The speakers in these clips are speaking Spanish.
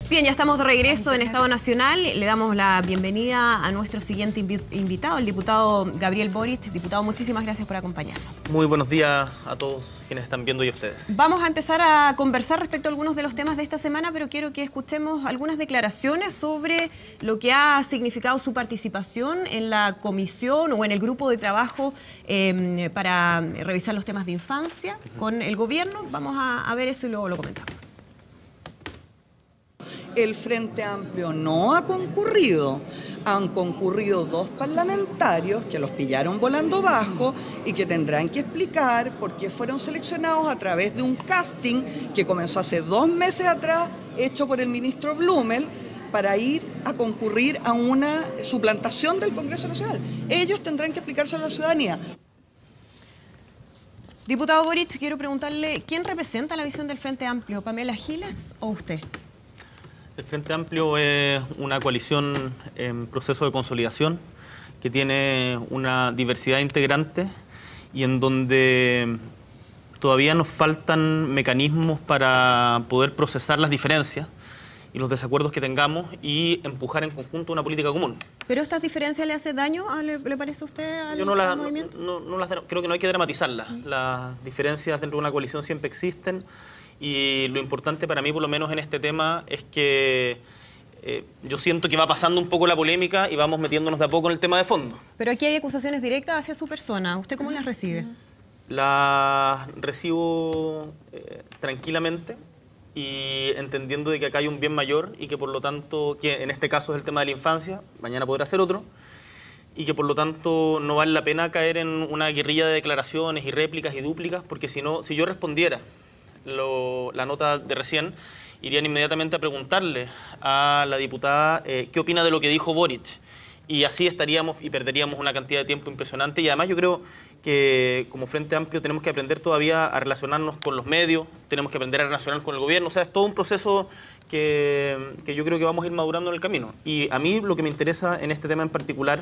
Bien, ya estamos de regreso en Estado Nacional. Le damos la bienvenida a nuestro siguiente invitado, el diputado Gabriel Boric. Diputado, muchísimas gracias por acompañarnos. Muy buenos días a todos quienes están viendo y a ustedes. Vamos a empezar a conversar respecto a algunos de los temas de esta semana, pero quiero que escuchemos algunas declaraciones sobre lo que ha significado su participación en la comisión o en el grupo de trabajo para revisar los temas de infancia con el gobierno. Vamos a ver eso y luego lo comentamos. El Frente Amplio no ha concurrido. Han concurrido 2 parlamentarios que los pillaron volando bajo y que tendrán que explicar por qué fueron seleccionados a través de un casting que comenzó hace 2 meses atrás, hecho por el ministro Blumel, para ir a concurrir a una suplantación del Congreso Nacional. Ellos tendrán que explicárselo a la ciudadanía. Diputado Boric, quiero preguntarle, ¿quién representa la visión del Frente Amplio? ¿Pamela Giles o usted? El Frente Amplio es una coalición en proceso de consolidación que tiene una diversidad de integrantes y en donde todavía nos faltan mecanismos para poder procesar las diferencias y los desacuerdos que tengamos y empujar en conjunto una política común. ¿Pero estas diferencias le hacen daño, le parece a usted, al movimiento? Creo que no hay que dramatizarlas. Las diferencias dentro de una coalición siempre existen. Y lo importante para mí, por lo menos en este tema, es que yo siento que va pasando un poco la polémica y vamos metiéndonos de a poco en el tema de fondo. Pero aquí hay acusaciones directas hacia su persona. ¿Usted cómo las recibe? Las recibo tranquilamente y entendiendo de que acá hay un bien mayor y que por lo tanto, que en este caso es el tema de la infancia, mañana podrá ser otro, y que por lo tanto no vale la pena caer en una guerrilla de declaraciones y réplicas y dúplicas, porque si no, si yo respondiera la nota de recién, irían inmediatamente a preguntarle a la diputada qué opina de lo que dijo Boric. Y así estaríamos y perderíamos una cantidad de tiempo impresionante. Y además yo creo que como Frente Amplio tenemos que aprender todavía a relacionarnos con los medios, tenemos que aprender a relacionarnos con el gobierno. O sea, es todo un proceso que yo creo que vamos a ir madurando en el camino. Y a mí lo que me interesa en este tema en particular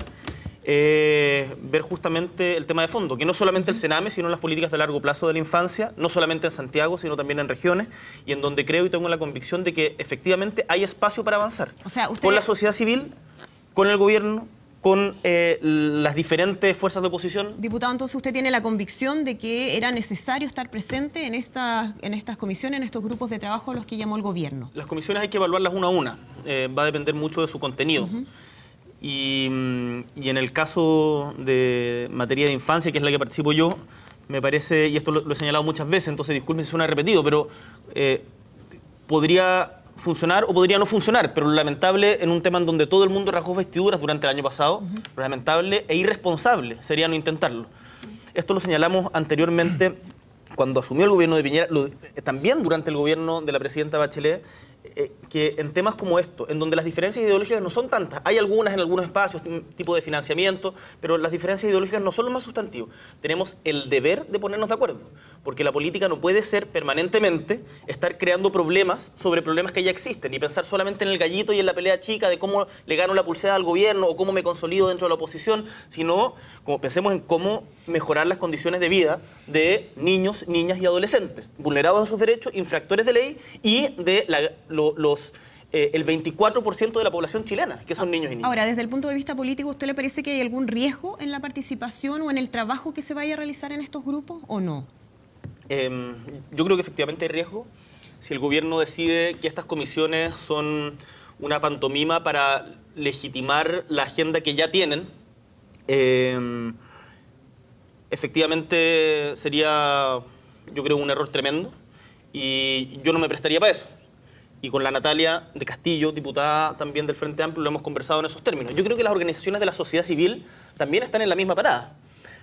ver justamente el tema de fondo, que no solamente el Sename, sino las políticas de largo plazo de la infancia, no solamente en Santiago, sino también en regiones, y en donde creo y tengo la convicción de que efectivamente hay espacio para avanzar. O sea, usted... Con la sociedad civil, con el gobierno, con las diferentes fuerzas de oposición. Diputado, entonces usted tiene la convicción de que era necesario estar presente en estas comisiones, en estos grupos de trabajo a los que llamó el gobierno. Las comisiones hay que evaluarlas una a una, va a depender mucho de su contenido. Y en el caso de materia de infancia, que es la que participo yo, me parece, y esto lo he señalado muchas veces, entonces disculpen si suena repetido, pero podría funcionar o podría no funcionar, pero lo lamentable en un tema en donde todo el mundo rasgó vestiduras durante el año pasado, lo lamentable e irresponsable sería no intentarlo. Esto lo señalamos anteriormente cuando asumió el gobierno de Piñera, también durante el gobierno de la presidenta Bachelet, que en temas como esto, en donde las diferencias ideológicas no son tantas, hay algunas en algunos espacios, tipo de financiamiento, pero las diferencias ideológicas no son lo más sustantivo. Tenemos el deber de ponernos de acuerdo, porque la política no puede ser permanentemente estar creando problemas sobre problemas que ya existen y pensar solamente en el gallito y en la pelea chica de cómo le gano la pulseada al gobierno o cómo me consolido dentro de la oposición, sino como pensemos en cómo mejorar las condiciones de vida de niños, niñas y adolescentes, vulnerados en sus derechos, infractores de ley y de el 24% de la población chilena, que son niños y niñas. Ahora, desde el punto de vista político, ¿usted le parece que hay algún riesgo en la participación o en el trabajo que se vaya a realizar en estos grupos o no? Yo creo que efectivamente hay riesgo. Si el gobierno decide que estas comisiones son una pantomima para legitimar la agenda que ya tienen, efectivamente sería, yo creo, un error tremendo y yo no me prestaría para eso. Y con la Natalia de Castillo, diputada también del Frente Amplio, lo hemos conversado en esos términos. Yo creo que las organizaciones de la sociedad civil también están en la misma parada.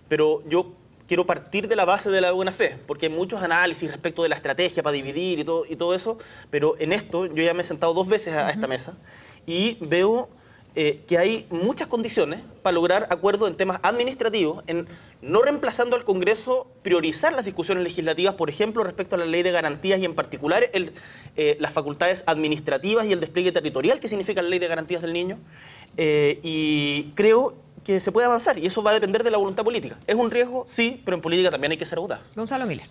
Pero yo quiero partir de la base de la buena fe, porque hay muchos análisis respecto de la estrategia para dividir y todo eso, pero en esto yo ya me he sentado 2 veces a esta mesa y veo que hay muchas condiciones para lograr acuerdos en temas administrativos, en no reemplazando al Congreso, priorizar las discusiones legislativas, por ejemplo, respecto a la ley de garantías y en particular las facultades administrativas y el despliegue territorial que significa la ley de garantías del niño. Y creo que se puede avanzar y eso va a depender de la voluntad política. ¿Es un riesgo? Sí, pero en política también hay que ser audaz. Gonzalo Miller.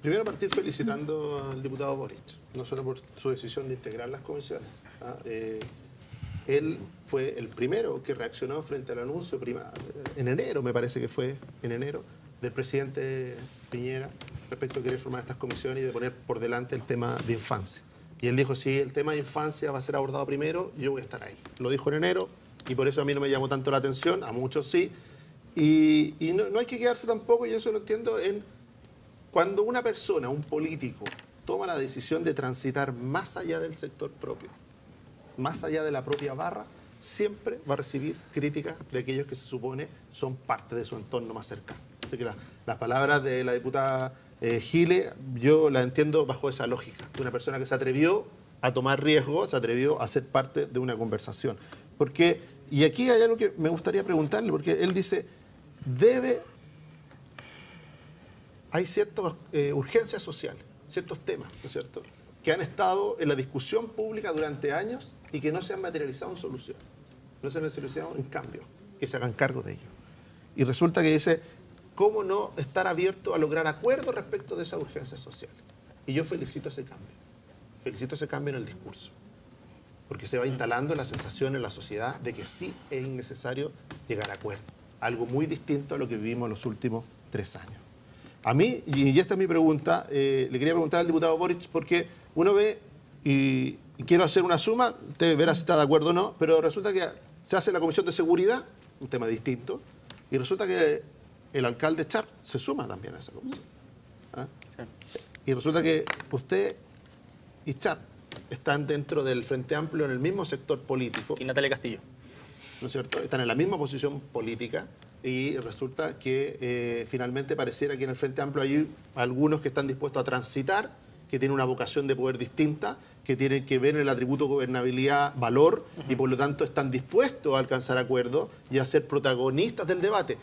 Primero partir felicitando al diputado Boric, no solo por su decisión de integrar las comisiones. Él fue el primero que reaccionó frente al anuncio en enero, me parece que fue en enero, del presidente Piñera respecto a querer formar estas comisiones y de poner por delante el tema de infancia. Y él dijo, si el tema de infancia va a ser abordado primero, yo voy a estar ahí. Lo dijo en enero y por eso a mí no me llamó tanto la atención, a muchos sí. Y no hay que quedarse tampoco, y eso lo entiendo, en cuando una persona, un político, toma la decisión de transitar más allá del sector propio, más allá de la propia barra, siempre va a recibir críticas de aquellos que se supone son parte de su entorno más cercano. Así que las palabras de la diputada Gile, yo las entiendo bajo esa lógica, de una persona que se atrevió a tomar riesgos, se atrevió a ser parte de una conversación. Y aquí hay algo que me gustaría preguntarle, porque él dice, hay ciertas urgencias sociales, ciertos temas, ¿no es cierto?, que han estado en la discusión pública durante años y que no se han materializado en solución, no se han materializado en cambio, que se hagan cargo de ello. Y resulta que dice, ¿cómo no estar abierto a lograr acuerdos respecto de esas urgencias sociales? Y yo felicito ese cambio en el discurso, porque se va instalando la sensación en la sociedad de que sí es necesario llegar a acuerdos, algo muy distinto a lo que vivimos en los últimos 3 años. A mí, y esta es mi pregunta, le quería preguntar al diputado Boric, porque uno ve, y quiero hacer una suma, usted verá si está de acuerdo o no, pero resulta que se hace la Comisión de Seguridad, un tema distinto, y resulta que el alcalde Char se suma también a esa comisión. ¿Ah? Sí. Y resulta que usted y Char están dentro del Frente Amplio en el mismo sector político. Y Natalia Castillo. ¿No es cierto? Están en la misma posición política y resulta que finalmente pareciera que en el Frente Amplio hay algunos que están dispuestos a transitar, que tienen una vocación de poder distinta, que tienen que ver en el atributo gobernabilidad valor y por lo tanto están dispuestos a alcanzar acuerdos y a ser protagonistas del debate.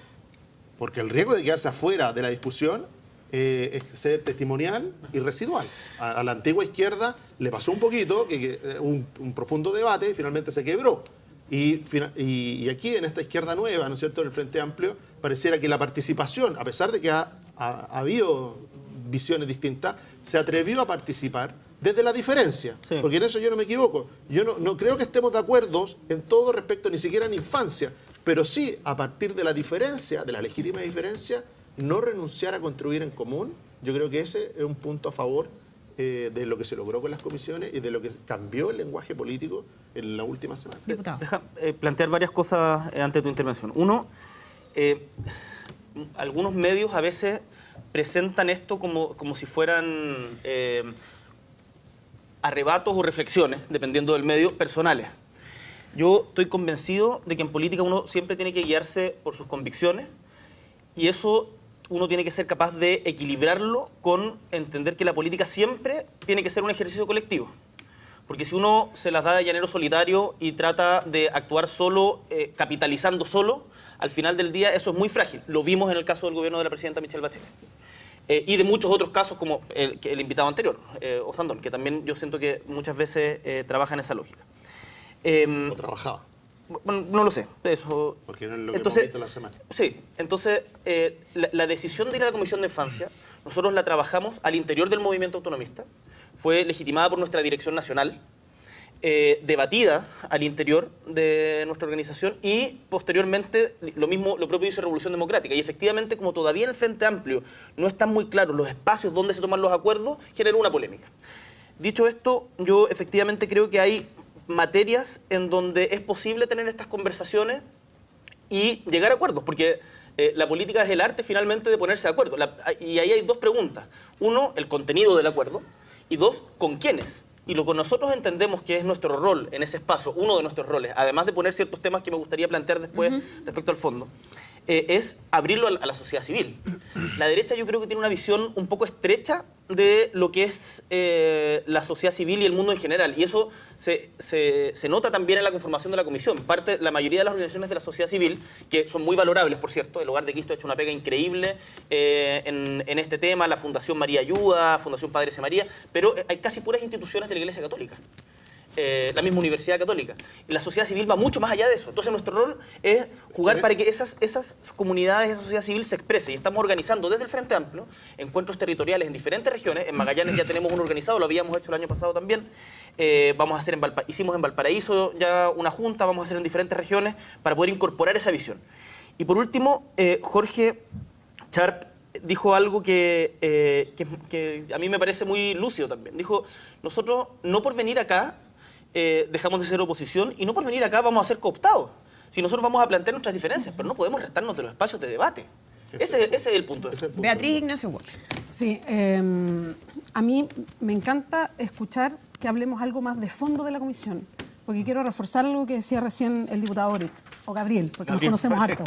Porque el riesgo de quedarse afuera de la discusión es ser testimonial y residual. A la antigua izquierda le pasó un poquito, un profundo debate y finalmente se quebró. Y aquí en esta izquierda nueva, ¿no es cierto?, en el Frente Amplio, pareciera que la participación, a pesar de que ha habido visiones distintas, se atrevió a participar desde la diferencia. Sí. Porque en eso yo no me equivoco. Yo no creo que estemos de acuerdo en todo respecto, ni siquiera en infancia, pero sí a partir de la diferencia, de la legítima diferencia, no renunciar a construir en común. Yo creo que ese es un punto a favor de lo que se logró con las comisiones y de lo que cambió el lenguaje político en la última semana. Deja plantear varias cosas antes de tu intervención. Uno, algunos medios a veces presentan esto como si fueran arrebatos o reflexiones, dependiendo del medio, personales. Yo estoy convencido de que en política uno siempre tiene que guiarse por sus convicciones y eso uno tiene que ser capaz de equilibrarlo con entender que la política siempre tiene que ser un ejercicio colectivo. Porque si uno se las da de llanero solitario y trata de actuar solo, capitalizando solo, al final del día eso es muy frágil. Lo vimos en el caso del gobierno de la presidenta Michelle Bachelet. Y de muchos otros casos como el invitado anterior, Osandón, que también yo siento que muchas veces trabaja en esa lógica. ¿O trabajaba? Bueno, no lo sé. Eso. Porque no es lo que hemos visto la semana. Sí, entonces la decisión de ir a la Comisión de Infancia, nosotros la trabajamos al interior del movimiento autonomista, fue legitimada por nuestra dirección nacional, debatida al interior de nuestra organización y posteriormente lo propio hizo Revolución Democrática. Y efectivamente, como todavía en el Frente Amplio no están muy claros los espacios donde se toman los acuerdos, generó una polémica. Dicho esto, yo efectivamente creo que hay materias en donde es posible tener estas conversaciones y llegar a acuerdos, porque la política es el arte finalmente de ponerse de acuerdo. Y ahí hay dos preguntas. Uno, el contenido del acuerdo, y dos, ¿con quiénes? Y lo que nosotros entendemos que es nuestro rol en ese espacio, uno de nuestros roles, además de poner ciertos temas que me gustaría plantear después respecto al fondo, es abrirlo a la sociedad civil. La derecha yo creo que tiene una visión un poco estrecha de lo que es la sociedad civil y el mundo en general. Y eso se nota también en la conformación de la comisión. La mayoría de las organizaciones de la sociedad civil, que son muy valorables, por cierto, el Hogar de Cristo ha hecho una pega increíble en este tema, la Fundación María Ayuda, Fundación Padre C. María, pero hay casi puras instituciones de la Iglesia Católica. la misma Universidad Católica. Y la sociedad civil va mucho más allá de eso. Entonces nuestro rol es jugar para que esas comunidades, esa sociedad civil se exprese. Y estamos organizando desde el Frente Amplio encuentros territoriales en diferentes regiones. En Magallanes ya tenemos uno organizado, lo habíamos hecho el año pasado también. Vamos a hacer hicimos en Valparaíso ya una junta, vamos a hacer en diferentes regiones para poder incorporar esa visión. Y por último, Jorge Sharp dijo algo que a mí me parece muy lúcido también. Dijo, nosotros no por venir acá dejamos de ser oposición y no por venir acá vamos a ser cooptados. Si nosotros vamos a plantear nuestras diferencias, pero no podemos restarnos de los espacios de debate. Ese es el punto. Beatriz Ignacio Walker. Sí, a mí me encanta escuchar que hablemos algo más de fondo de la comisión, porque quiero reforzar algo que decía recién el diputado Boric, o Gabriel, porque nos conocemos harto.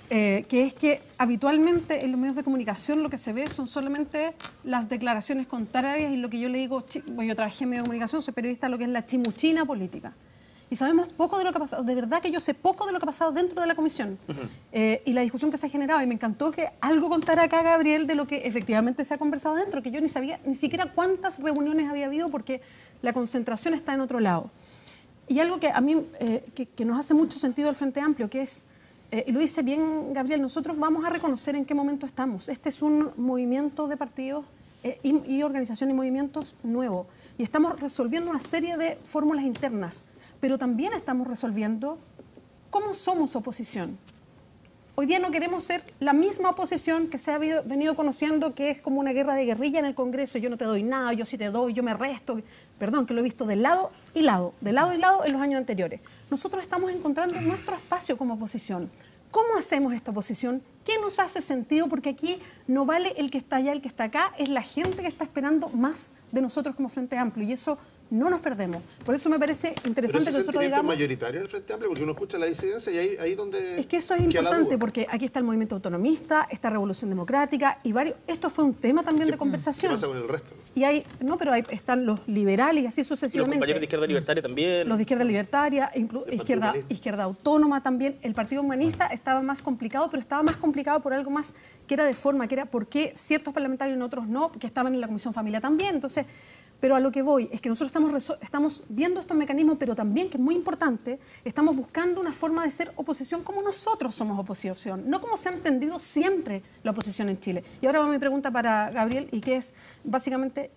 Que es que habitualmente en los medios de comunicación lo que se ve son solamente las declaraciones contrarias y lo que yo le digo, yo trabajé en medios de comunicación, soy periodista, lo que es la chimuchina política. Y sabemos poco de lo que ha pasado, de verdad que yo sé poco de lo que ha pasado dentro de la comisión y la discusión que se ha generado. Y me encantó que algo contara acá Gabriel de lo que efectivamente se ha conversado dentro, que yo ni sabía ni siquiera cuántas reuniones había habido porque la concentración está en otro lado. Y algo que a mí que nos hace mucho sentido al Frente Amplio, que es, y lo dice bien Gabriel, nosotros vamos a reconocer en qué momento estamos. Este es un movimiento de partidos y organizaciones y movimientos nuevo. Y estamos resolviendo una serie de fórmulas internas, pero también estamos resolviendo cómo somos oposición. Hoy día no queremos ser la misma oposición que se ha venido conociendo, que es como una guerra de guerrilla en el Congreso. Yo no te doy nada, yo sí te doy, yo me resto. Perdón, que lo he visto de lado y lado en los años anteriores. Nosotros estamos encontrando nuestro espacio como oposición. ¿Cómo hacemos esta oposición? ¿Qué nos hace sentido? Porque aquí no vale el que está allá, el que está acá. Es la gente que está esperando más de nosotros como Frente Amplio. Y eso no nos perdemos. Por eso me parece interesante que nosotros digamos... ¿Es mayoritario en el Frente Amplio? Porque uno escucha la disidencia y ahí donde... Es que eso es importante, porque aquí está el movimiento autonomista, está Revolución Democrática y varios... Esto fue un tema también de conversación. ¿Qué pasa con el resto? Y hay... No, pero están los liberales y así sucesivamente. Los compañeros de Izquierda Libertaria también. Los de Izquierda Libertaria, izquierda Autónoma también. El Partido Humanista estaba más complicado, pero estaba más complicado por algo más que era de forma, que era por qué ciertos parlamentarios y otros no, que estaban en la Comisión Familia también. Entonces... Pero a lo que voy es que nosotros estamos viendo estos mecanismos, pero también, que es muy importante, estamos buscando una forma de ser oposición como nosotros somos oposición, no como se ha entendido siempre la oposición en Chile. Y ahora va mi pregunta para Gabriel, y que es, básicamente,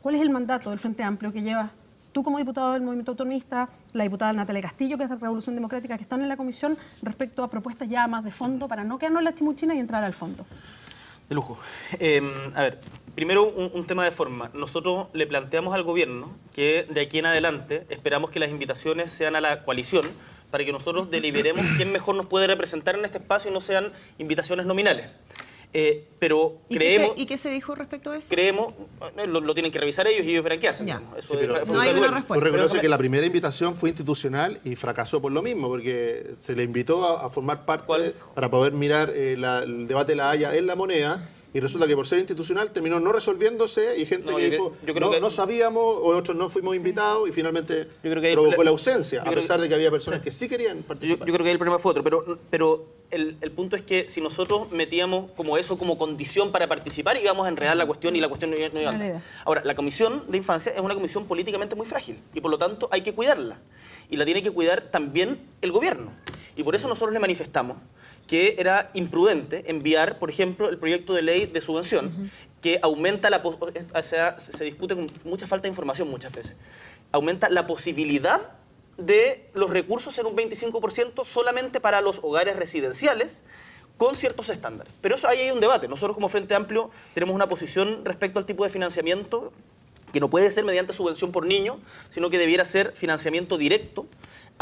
¿cuál es el mandato del Frente Amplio que llevas tú como diputado del Movimiento Autonomista, la diputada Natalia Castillo, que es de Revolución Democrática, que están en la comisión, respecto a propuestas ya más de fondo, para no quedarnos en la chimuchina y entrar al fondo? De lujo. A ver, primero un tema de forma. Nosotros le planteamos al gobierno que de aquí en adelante esperamos que las invitaciones sean a la coalición para que nosotros deliberemos quién mejor nos puede representar en este espacio y no sean invitaciones nominales. Pero creemos... ¿Y qué se dijo respecto a eso? Creemos, lo tienen que revisar ellos y ellos verán qué hacen. Ya. Eso Sí, pero no hay una respuesta. Tú reconoces que la primera invitación fue institucional y fracasó por lo mismo, porque se le invitó a formar parte para poder mirar el debate de la Haya en La Moneda. Y resulta que por ser institucional terminó no resolviéndose y gente que dijo, no sabíamos, o otros no fuimos invitados y finalmente provocó la ausencia, a pesar de que había personas que sí querían participar. Yo creo que ahí el problema fue otro, pero el punto es que si nosotros metíamos como eso como condición para participar, íbamos a enredar la cuestión y la cuestión no iba a andar. Ahora, la Comisión de Infancia es una comisión políticamente muy frágil y por lo tanto hay que cuidarla. Y la tiene que cuidar también el gobierno. Y por eso nosotros le manifestamos que era imprudente enviar, por ejemplo, el proyecto de ley de subvención, que aumenta se discute con mucha falta de información muchas veces, aumenta la posibilidad de los recursos en un 25% solamente para los hogares residenciales con ciertos estándares. Pero eso ahí hay un debate. Nosotros como Frente Amplio tenemos una posición respecto al tipo de financiamiento que no puede ser mediante subvención por niño, sino que debiera ser financiamiento directo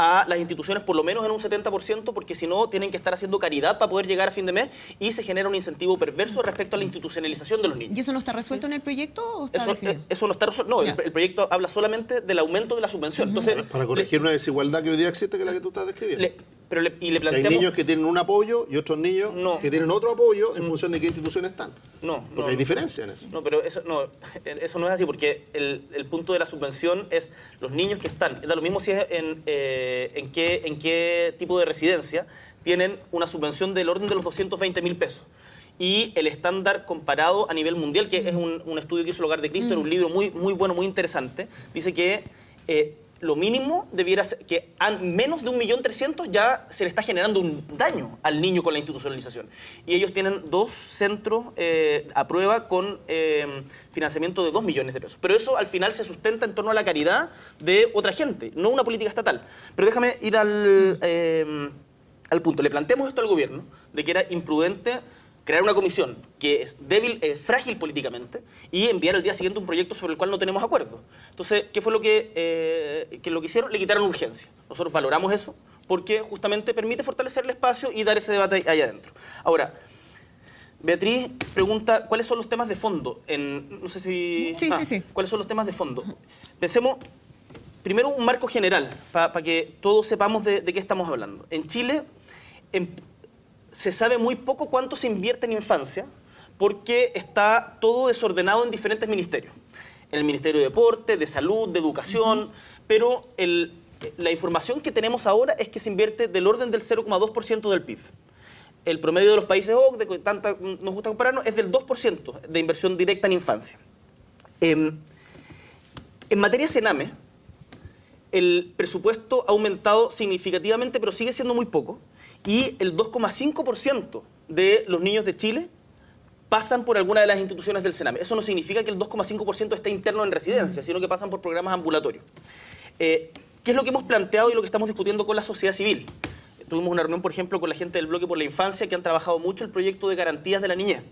a las instituciones por lo menos en un 70%, porque si no tienen que estar haciendo caridad para poder llegar a fin de mes y se genera un incentivo perverso respecto a la institucionalización de los niños. ¿Y eso no está resuelto en el proyecto o está definido? Eso no está resuelto. No, el proyecto habla solamente del aumento de la subvención. Entonces, para corregir una desigualdad que hoy día existe, que es la que tú estás describiendo. Y le planteamos... Hay niños que tienen un apoyo y otros niños que tienen otro apoyo en función de qué instituciones están. Porque hay diferencia en eso. No, pero eso no es así, porque el punto de la subvención es los niños que están. Da lo mismo si es en qué tipo de residencia tienen una subvención del orden de los 220.000 pesos. y el estándar comparado a nivel mundial, que es un estudio que hizo el Hogar de Cristo, en un libro muy, muy bueno, muy interesante, dice que lo mínimo debiera ser que a menos de 1.300.000 ya se le está generando un daño al niño con la institucionalización. Y ellos tienen 2 centros a prueba con financiamiento de 2 millones de pesos. Pero eso al final se sustenta en torno a la caridad de otra gente, no una política estatal. Pero déjame ir al punto. Le planteamos esto al gobierno, de que era imprudente crear una comisión que es débil, frágil políticamente, y enviar al día siguiente un proyecto sobre el cual no tenemos acuerdo. Entonces, ¿qué fue lo que lo que hicieron? Le quitaron urgencia. Nosotros valoramos eso porque justamente permite fortalecer el espacio y dar ese debate allá adentro. Ahora, Beatriz pregunta, ¿cuáles son los temas de fondo? No sé si... Sí. ¿Cuáles son los temas de fondo? Pensemos, primero, un marco general, para que todos sepamos de qué estamos hablando. En Chile... se sabe muy poco cuánto se invierte en infancia porque está todo desordenado en diferentes ministerios. En el Ministerio de Deporte, de Salud, de Educación, pero la información que tenemos ahora es que se invierte del orden del 0,2% del PIB. El promedio de los países OCDE, que tanta nos gusta compararnos, es del 2% de inversión directa en infancia. En materia Sename, el presupuesto ha aumentado significativamente, pero sigue siendo muy poco. Y el 2,5% de los niños de Chile pasan por alguna de las instituciones del Sename. Eso no significa que el 2,5% esté interno en residencia, sino que pasan por programas ambulatorios. ¿Qué es lo que hemos planteado y lo que estamos discutiendo con la sociedad civil? Tuvimos una reunión, por ejemplo, con la gente del Bloque por la Infancia, que han trabajado mucho el proyecto de garantías de la niñez.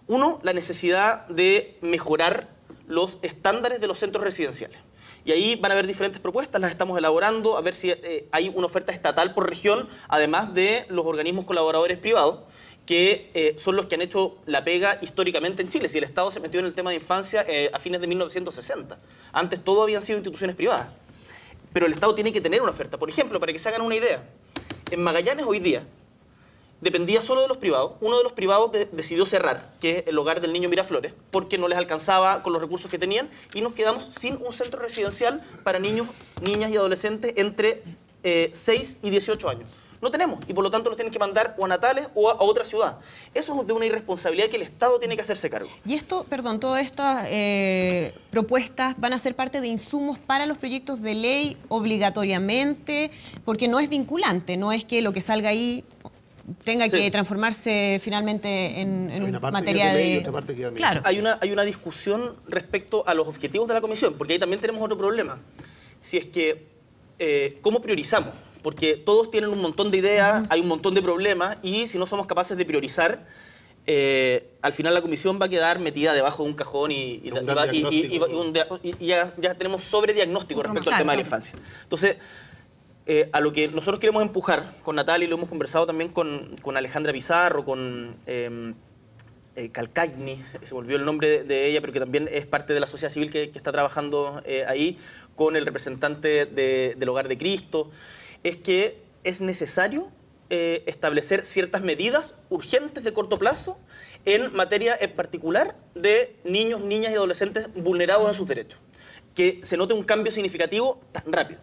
Uno, la necesidad de mejorar los estándares de los centros residenciales. Y ahí van a haber diferentes propuestas, las estamos elaborando, a ver si hay una oferta estatal por región, además de los organismos colaboradores privados, que son los que han hecho la pega históricamente en Chile. Si el Estado se metió en el tema de infancia a fines de 1960. Antes todo habían sido instituciones privadas. Pero el Estado tiene que tener una oferta. Por ejemplo, para que se hagan una idea, en Magallanes hoy día dependía solo de los privados. Uno de los privados decidió cerrar, que es el Hogar del Niño Miraflores, porque no les alcanzaba con los recursos que tenían y nos quedamos sin un centro residencial para niños, niñas y adolescentes entre 6 y 18 años. No tenemos, y por lo tanto los tienen que mandar o a Natales o a otra ciudad. Eso es de una irresponsabilidad que el Estado tiene que hacerse cargo. Y esto, perdón, todas estas propuestas van a ser parte de insumos para los proyectos de ley obligatoriamente, porque no es vinculante, no es que lo que salga ahí tenga que transformarse finalmente en materia de... Claro. Hay una discusión respecto a los objetivos de la comisión, porque ahí también tenemos otro problema. Si es que, ¿cómo priorizamos? Porque todos tienen un montón de ideas, hay un montón de problemas, y si no somos capaces de priorizar, al final la comisión va a quedar metida debajo de un cajón y ya tenemos sobrediagnóstico respecto al tema de la infancia. Entonces, a lo que nosotros queremos empujar con Natalia, y lo hemos conversado también con Alejandra Pizarro, con Calcagni, se me olvidó el nombre de ella, pero que también es parte de la sociedad civil que está trabajando ahí, con el representante del Hogar de Cristo, es que es necesario establecer ciertas medidas urgentes de corto plazo en materia en particular de niños, niñas y adolescentes vulnerados en sus derechos. Que se note un cambio significativo tan rápido.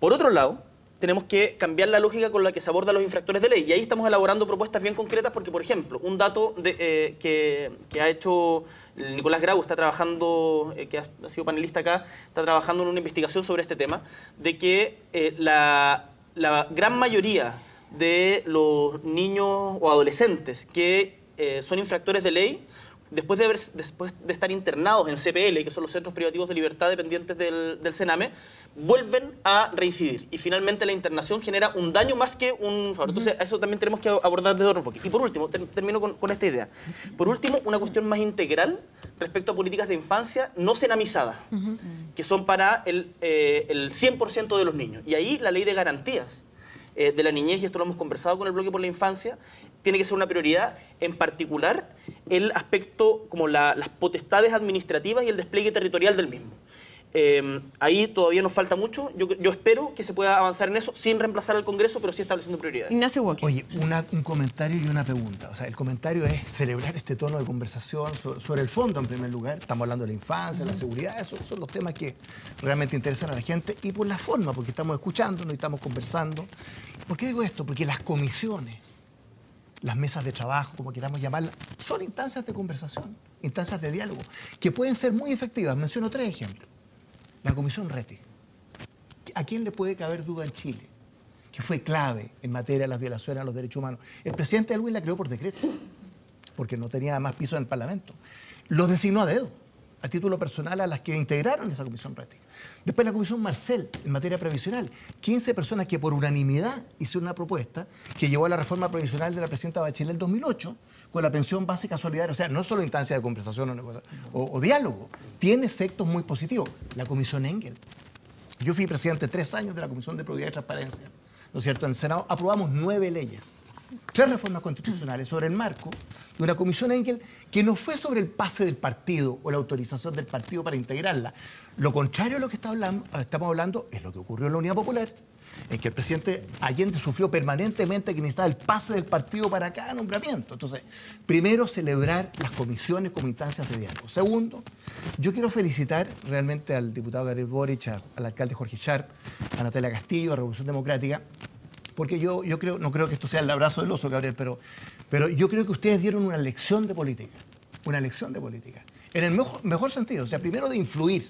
Por otro lado, tenemos que cambiar la lógica con la que se abordan los infractores de ley. Y ahí estamos elaborando propuestas bien concretas porque, por ejemplo, un dato que ha hecho Nicolás Grau, está trabajando, que ha sido panelista acá, está trabajando en una investigación sobre este tema, de que la gran mayoría de los niños o adolescentes que son infractores de ley, después de estar internados en CPL, que son los Centros Privativos de Libertad dependientes del Sename, vuelven a reincidir. Y finalmente la internación genera un daño más que un favor. Entonces, eso también tenemos que abordar desde otro enfoque. Y por último, termino con esta idea. Por último, una cuestión más integral respecto a políticas de infancia no senamizadas, que son para el 100% de los niños. Y ahí la ley de garantías de la niñez, y esto lo hemos conversado con el Bloque por la Infancia, tiene que ser una prioridad, en particular el aspecto como las potestades administrativas y el despliegue territorial del mismo. Ahí todavía nos falta mucho. Yo espero que se pueda avanzar en eso sin reemplazar al Congreso, pero sí estableciendo prioridades. Ignacio Walker. Oye, un comentario y una pregunta. O sea, el comentario es celebrar este tono de conversación sobre el fondo, en primer lugar. Estamos hablando de la infancia, la seguridad, esos son los temas que realmente interesan a la gente. Y por la forma, porque estamos escuchándonos y estamos conversando. ¿Por qué digo esto? Porque las comisiones las mesas de trabajo, como queramos llamarlas, son instancias de conversación, instancias de diálogo, que pueden ser muy efectivas. Menciono 3 ejemplos. La Comisión Rettig. ¿A quién le puede caber duda en Chile? Que fue clave en materia de las violaciones a los derechos humanos. El presidente Elwin la creó por decreto, porque no tenía más piso en el Parlamento. Los designó a dedo, a título personal, a las que integraron esa Comisión Rettig. Después la Comisión Marcel, en materia previsional. 15 personas que por unanimidad hicieron una propuesta que llevó a la reforma previsional de la presidenta Bachelet en 2008, con la pensión básica solidaria. O sea, no solo instancia de conversación o diálogo, tiene efectos muy positivos. La Comisión Engel. Yo fui presidente 3 años de la Comisión de Probidad y Transparencia, ¿no es cierto? En el Senado aprobamos 9 leyes, 3 reformas constitucionales sobre el marco de una Comisión Engel que no fue sobre el pase del partido o la autorización del partido para integrarla. Lo contrario a lo que estamos hablando es lo que ocurrió en la Unidad Popular, en que el presidente Allende sufrió permanentemente que necesitaba el pase del partido para cada nombramiento. Entonces, primero, celebrar las comisiones como instancias de diálogo. Segundo, yo quiero felicitar realmente al diputado Gabriel Boric, al alcalde Jorge Sharp, a Natalia Castillo, a Revolución Democrática, porque yo creo, no creo que esto sea el abrazo del oso, Gabriel, pero yo creo que ustedes dieron una lección de política, en el mejor sentido. O sea, primero de influir.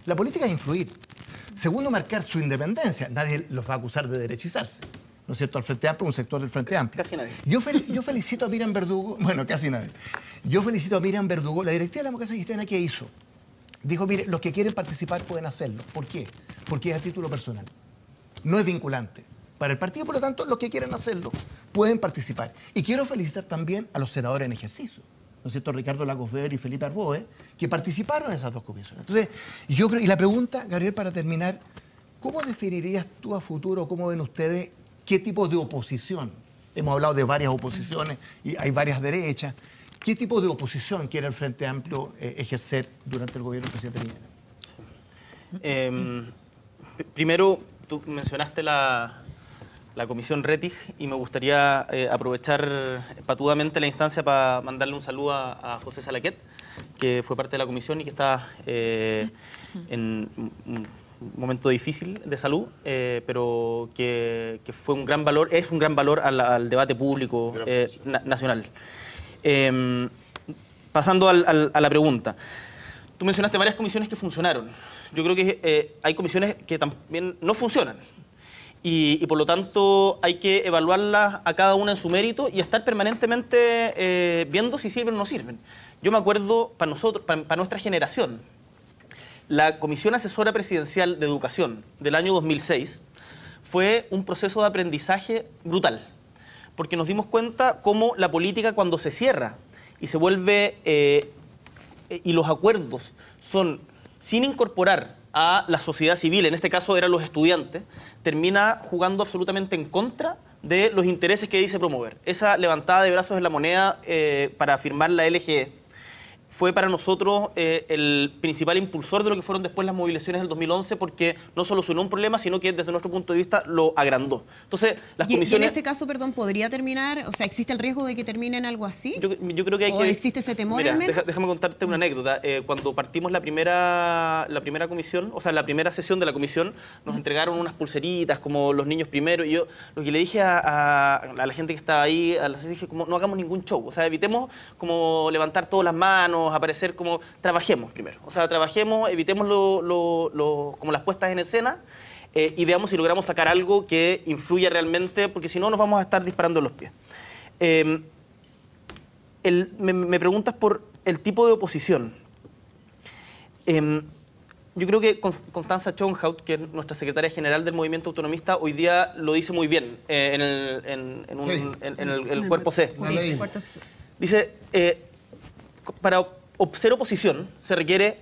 La política es influir. Segundo, marcar su independencia. Nadie los va a acusar de derechizarse, ¿no es cierto? Al Frente Amplio, un sector del Frente Amplio. Casi nadie. Yo felicito a Miriam Verdugo, bueno, casi nadie. Yo felicito a Miriam Verdugo. La directiva de la democracia cristiana, ¿qué hizo? Dijo, mire, los que quieren participar pueden hacerlo. ¿Por qué? Porque es a título personal. No es vinculante para el partido, por lo tanto, los que quieren hacerlo pueden participar. Y quiero felicitar también a los senadores en ejercicio, ¿no es cierto? Ricardo Lagos Weber y Felipe Arboe, que participaron en esas 2 comisiones. Entonces, yo creo, y la pregunta, Gabriel, para terminar, ¿cómo definirías tú a futuro, cómo ven ustedes, qué tipo de oposición? Hemos hablado de varias oposiciones y hay varias derechas. ¿Qué tipo de oposición quiere el Frente Amplio ejercer durante el gobierno del presidente Piñera? Primero, tú mencionaste la Comisión Rettig y me gustaría aprovechar patudamente la instancia para mandarle un saludo a José Salaquet, que fue parte de la comisión y que está en un momento difícil de salud, pero que fue un gran valor, es un gran valor al debate público nacional. Pasando a la pregunta. Tú mencionaste varias comisiones que funcionaron. Yo creo que hay comisiones que también no funcionan. Y por lo tanto hay que evaluarlas a cada una en su mérito y estar permanentemente viendo si sirven o no sirven. Yo me acuerdo, para nosotros, para nuestra generación, la Comisión Asesora Presidencial de Educación del año 2006 fue un proceso de aprendizaje brutal, porque nos dimos cuenta cómo la política, cuando se cierra y se vuelve, y los acuerdos son sin incorporar a la sociedad civil, en este caso eran los estudiantes, termina jugando absolutamente en contra de los intereses que dice promover. Esa levantada de brazos en la moneda para firmar la LGE fue para nosotros el principal impulsor de lo que fueron después las movilizaciones del 2011, porque no solucionó un problema, sino que desde nuestro punto de vista lo agrandó. Entonces, las comisiones... ¿Y en este caso, perdón, podría terminar? O sea, ¿existe el riesgo de que termine en algo así? Yo creo que hay ¿O existe ese temor? Mira, al menos? déjame contarte una anécdota. Cuando partimos la primera comisión, o sea, la primera sesión de la comisión, nos entregaron unas pulseritas como los niños primero, y yo lo que le dije a la gente que estaba ahí, dije como no hagamos ningún show, o sea, evitemos como levantar todas las manos, aparecer como, trabajemos primero, o sea, trabajemos, evitemos como las puestas en escena y veamos si logramos sacar algo que influya realmente, porque si no nos vamos a estar disparando en los pies. Me preguntas por el tipo de oposición. Yo creo que Constanza Schoenhout, que es nuestra secretaria general del Movimiento Autonomista, hoy día lo dice muy bien en el cuerpo C. Sí, Dice, para ser oposición se requiere,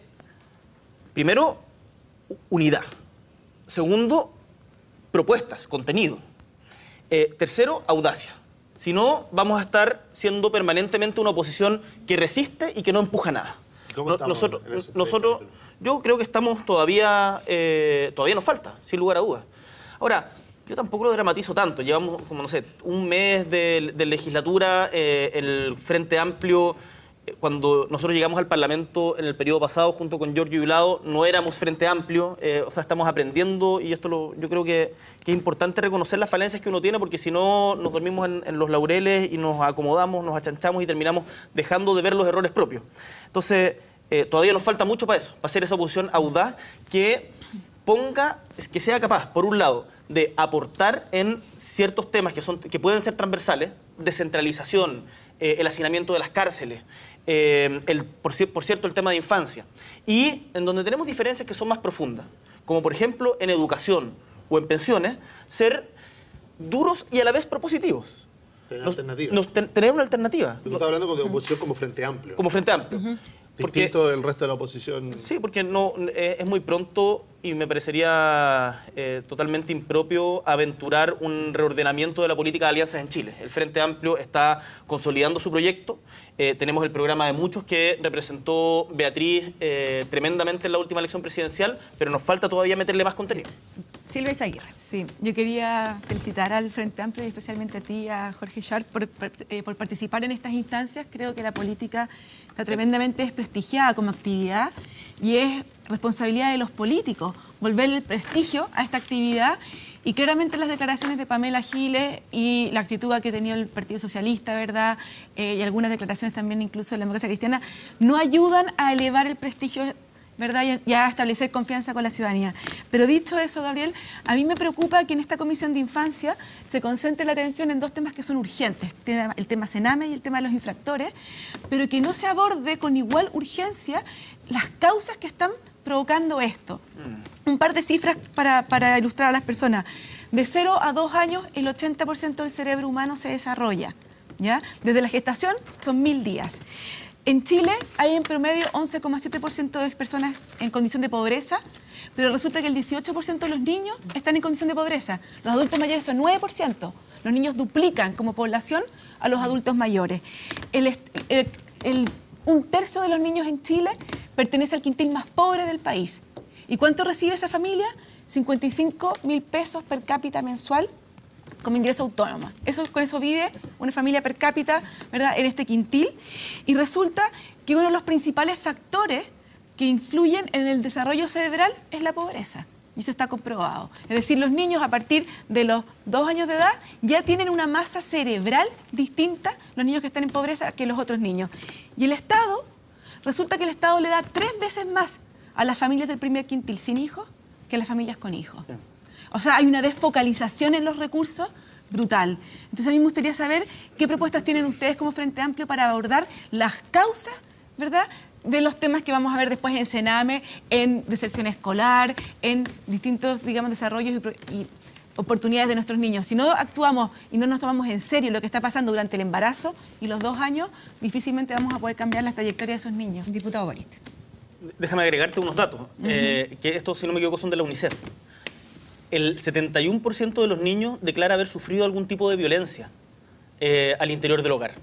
primero, unidad. Segundo, propuestas, contenido. Tercero, audacia. Si no, vamos a estar siendo permanentemente una oposición que resiste y que no empuja nada. Nosotros, yo creo que estamos todavía nos falta, sin lugar a dudas. Ahora, yo tampoco lo dramatizo tanto. Llevamos, como no sé, un mes de legislatura, el Frente Amplio cuando nosotros llegamos al Parlamento en el periodo pasado junto con Giorgio Vilado, no éramos Frente Amplio, o sea, estamos aprendiendo y yo creo que es importante reconocer las falencias que uno tiene, porque si no nos dormimos en los laureles y nos acomodamos, nos achanchamos y terminamos dejando de ver los errores propios. Entonces, todavía nos falta mucho para eso, para hacer esa oposición audaz que sea capaz, por un lado, de aportar en ciertos temas que pueden ser transversales, descentralización, el hacinamiento de las cárceles, por cierto, el tema de infancia, y en donde tenemos diferencias que son más profundas, como por ejemplo en educación o en pensiones, ser duros y a la vez propositivos. Tener una alternativa. Tú estás hablando de oposición como Frente Amplio. Como Frente Amplio. Distinto del resto de la oposición. Sí, porque es muy pronto y me parecería totalmente impropio aventurar un reordenamiento de la política de alianzas en Chile. El Frente Amplio está consolidando su proyecto. Tenemos el programa de muchos que representó Beatriz tremendamente en la última elección presidencial, pero nos falta todavía meterle más contenido. Silvia Izaguirre. Sí, yo quería felicitar al Frente Amplio y especialmente a ti, a Jorge Sharp, por participar en estas instancias. Creo que la política está tremendamente desprestigiada como actividad y es responsabilidad de los políticos volver el prestigio a esta actividad, y claramente las declaraciones de Pamela Giles y la actitud que ha tenido el Partido Socialista, ¿verdad? Y algunas declaraciones también incluso de la democracia cristiana no ayudan a elevar el prestigio, ¿verdad? Y a establecer confianza con la ciudadanía. Pero dicho eso, Gabriel, a mí me preocupa que en esta Comisión de Infancia se concentre la atención en dos temas que son urgentes, el tema Sename y el tema de los infractores, pero que no se aborde con igual urgencia las causas que están provocando esto. Un par de cifras para ilustrar a las personas. De 0 a 2 años, el 80% del cerebro humano se desarrolla, ¿ya? Desde la gestación son 1000 días. En Chile hay en promedio 11,7% de personas en condición de pobreza, pero resulta que el 18% de los niños están en condición de pobreza. Los adultos mayores son 9%. Los niños duplican como población a los adultos mayores. Un tercio de los niños en Chile pertenece al quintil más pobre del país. ¿Y cuánto recibe esa familia? 55.000 pesos per cápita mensual como ingreso autónomo. Con eso vive una familia per cápita, ¿verdad?, en este quintil. Y resulta que uno de los principales factores que influyen en el desarrollo cerebral es la pobreza. Y eso está comprobado. Es decir, los niños a partir de los 2 años de edad ya tienen una masa cerebral distinta, los niños que están en pobreza, que los otros niños. Y resulta que el Estado le da 3 veces más a las familias del primer quintil sin hijos que a las familias con hijos. O sea, hay una desfocalización en los recursos brutal. Entonces a mí me gustaría saber qué propuestas tienen ustedes como Frente Amplio para abordar las causas, ¿verdad?, de los temas que vamos a ver después en Sename, en deserción escolar, en distintos, digamos, desarrollos y oportunidades de nuestros niños. Si no actuamos y no nos tomamos en serio lo que está pasando durante el embarazo y los 2 años, difícilmente vamos a poder cambiar la trayectoria de esos niños. Diputado Boric. Déjame agregarte unos datos, que estos, si no me equivoco, son de la UNICEF. El 71% de los niños declara haber sufrido algún tipo de violencia al interior del hogar.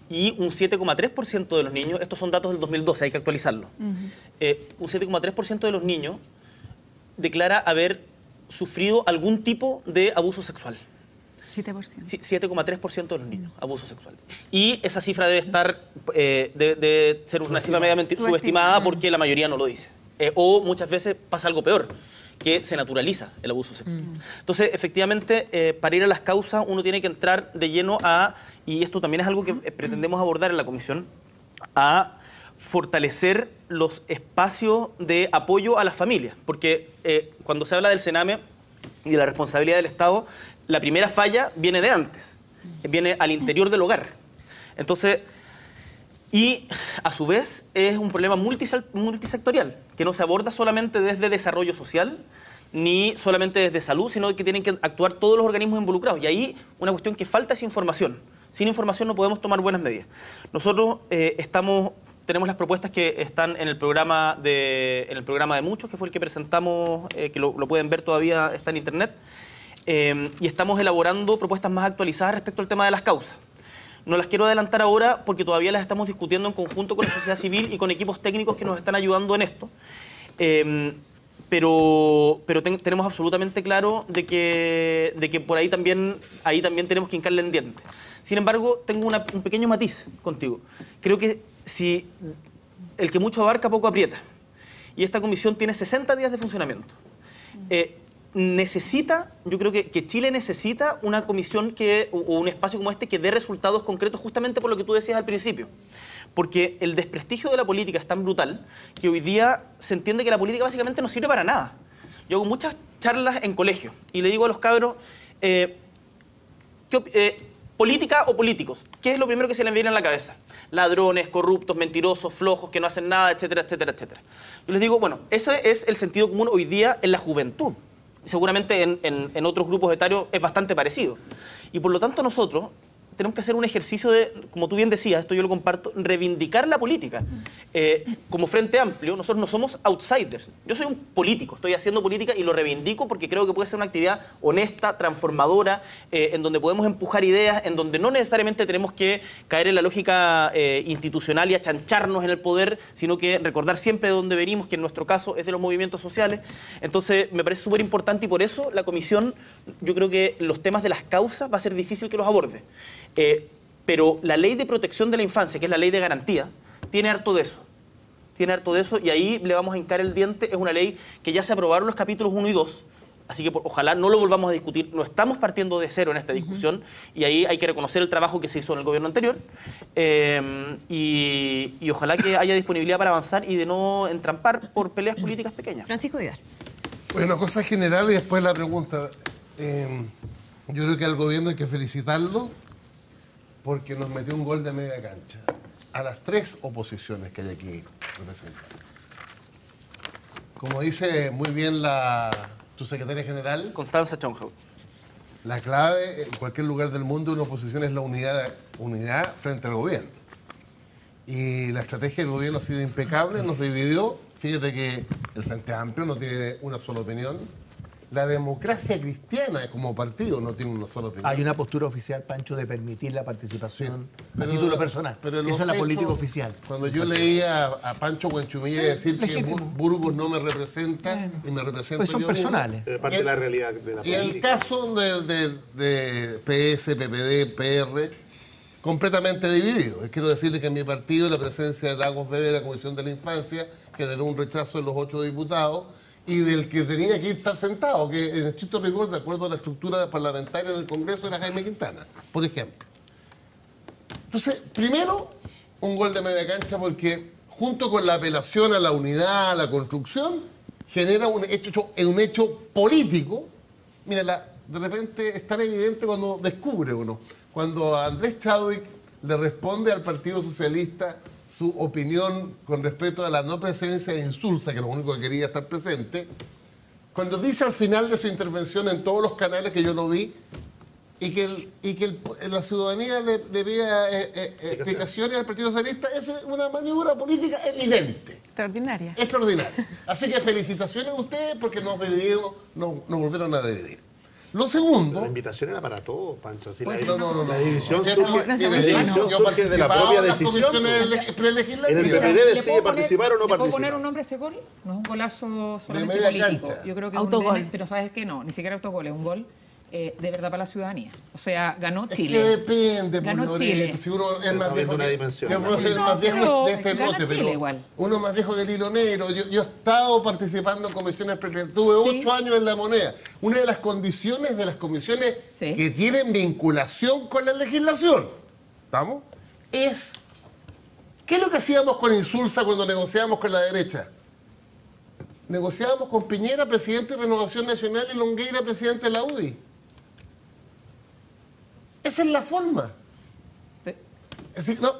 Y un 7,3% de los niños, estos son datos del 2012, hay que actualizarlos, un 7,3% de los niños declara haber sufrido algún tipo de abuso sexual. 7%. 7,3% de los niños, abuso sexual. Y esa cifra debe estar, debe ser una cifra mediamente subestimada porque la mayoría no lo dice. O muchas veces pasa algo peor, que se naturaliza el abuso sexual. Entonces, efectivamente, para ir a las causas uno tiene que entrar de lleno y esto también es algo que pretendemos abordar en la comisión, a fortalecer los espacios de apoyo a las familias. Porque cuando se habla del Sename y de la responsabilidad del Estado, la primera falla viene de antes, viene al interior del hogar. Entonces, y a su vez es un problema multisectorial, que no se aborda solamente desde desarrollo social, ni solamente desde salud, sino que tienen que actuar todos los organismos involucrados. Y ahí una cuestión que falta es información. Sin información no podemos tomar buenas medidas. Nosotros tenemos las propuestas que están en el programa de muchos, que fue el que presentamos, que lo pueden ver todavía, está en internet, y estamos elaborando propuestas más actualizadas respecto al tema de las causas. No las quiero adelantar ahora porque todavía las estamos discutiendo en conjunto con la sociedad civil y con equipos técnicos que nos están ayudando en esto. Pero tenemos absolutamente claro de que por ahí también tenemos que hincarle en diente. Sin embargo, tengo un pequeño matiz contigo. Creo que si el que mucho abarca poco aprieta, y esta comisión tiene 60 días de funcionamiento, yo creo que Chile necesita una comisión o un espacio como este que dé resultados concretos, justamente por lo que tú decías al principio. Porque el desprestigio de la política es tan brutal que hoy día se entiende que la política básicamente no sirve para nada. Yo hago muchas charlas en colegio y le digo a los cabros, política o políticos, ¿qué es lo primero que se les viene a la cabeza? Ladrones, corruptos, mentirosos, flojos, que no hacen nada, etcétera, etcétera, etcétera. Yo les digo, bueno, ese es el sentido común hoy día en la juventud. Seguramente en otros grupos etarios es bastante parecido. Y por lo tanto nosotros tenemos que hacer un ejercicio de, como tú bien decías, esto yo lo comparto, reivindicar la política. Como Frente Amplio, nosotros no somos outsiders. Yo soy un político, estoy haciendo política y lo reivindico porque creo que puede ser una actividad honesta, transformadora, en donde podemos empujar ideas, en donde no necesariamente tenemos que caer en la lógica institucional y achancharnos en el poder, sino que recordar siempre de dónde venimos, que en nuestro caso es de los movimientos sociales. Entonces, me parece súper importante y por eso la comisión, yo creo que los temas de las causas va a ser difícil que los aborde. Pero la ley de protección de la infancia, que es la ley de garantía, tiene harto de eso. Tiene harto de eso y ahí le vamos a hincar el diente. Es una ley que ya se aprobaron los capítulos 1 y 2, así que ojalá no lo volvamos a discutir. No estamos partiendo de cero en esta discusión y ahí hay que reconocer el trabajo que se hizo en el gobierno anterior y ojalá que haya disponibilidad para avanzar y de no entrampar por peleas políticas pequeñas. Francisco Vidal. Bueno, cosas generales y después la pregunta. Yo creo que al gobierno hay que felicitarlo porque nos metió un gol de media cancha a las 3 oposiciones que hay aquí representadas. Como dice muy bien tu secretaria general, Constanza Chonhaut, la clave en cualquier lugar del mundo de una oposición es la unidad frente al gobierno. Y la estrategia del gobierno ha sido impecable, nos dividió. Fíjate que el Frente Amplio no tiene una sola opinión. La Democracia Cristiana como partido no tiene una sola opinión. Hay una postura oficial, Pancho, de permitir la participación a pero título personal. Pero esa es la política oficial. Cuando yo leía a Pancho Buenchumilla decir legítimo, que Burgos no me representa y me representa pues son yo personales. Es parte de la realidad de la política. Y el caso de PS, PPD, PR, completamente dividido. Quiero decirle que en mi partido la presencia de Lagos Bebe de la Comisión de la Infancia generó un rechazo de los 8 diputados y del que tenía que estar sentado, que en estricto rigor, de acuerdo a la estructura parlamentaria del Congreso, era Jaime Quintana, por ejemplo. Entonces, primero, un gol de media cancha porque junto con la apelación a la unidad, a la construcción, genera un hecho político. Mira, de repente es tan evidente cuando descubre uno, cuando Andrés Chadwick le responde al Partido Socialista su opinión con respecto a la no presencia de Insulza, que lo único que quería estar presente, cuando dice al final de su intervención en todos los canales que yo lo vi, y que la ciudadanía le pida explicaciones al Partido Socialista, es una maniobra política evidente. Extraordinaria. Extraordinaria. Así que felicitaciones a ustedes porque nos volvieron a dividir. Lo segundo... La invitación era para todos, Pancho. Así pues, la división yo surge de la propia decisión. En el PPD decide participar o no participar. ¿Le puedo poner participar? un nombre a ese gol? No es un golazo solamente media político. cancha. Yo creo que Autogol. pero ¿sabes qué? No, ni siquiera autogol, es un gol de verdad para la ciudadanía. O sea, ganó Es Chile. que depende, Ganó Chile. si uno es más Está viejo viendo una que... dimensión. Yo puedo ser el No, más viejo pero de este gana lote, Chile pero igual. uno más viejo que el hilo negro. Yo he estado participando en comisiones previas. Tuve 8 años en La Moneda. Una de las condiciones de las comisiones que tienen vinculación con la legislación, ¿estamos? Es... ¿Qué es lo que hacíamos con Insulza cuando negociábamos con la derecha? Negociábamos con Piñera, presidente de Renovación Nacional, y Longueira, presidente de la UDI. Esa es la forma. Es decir, no,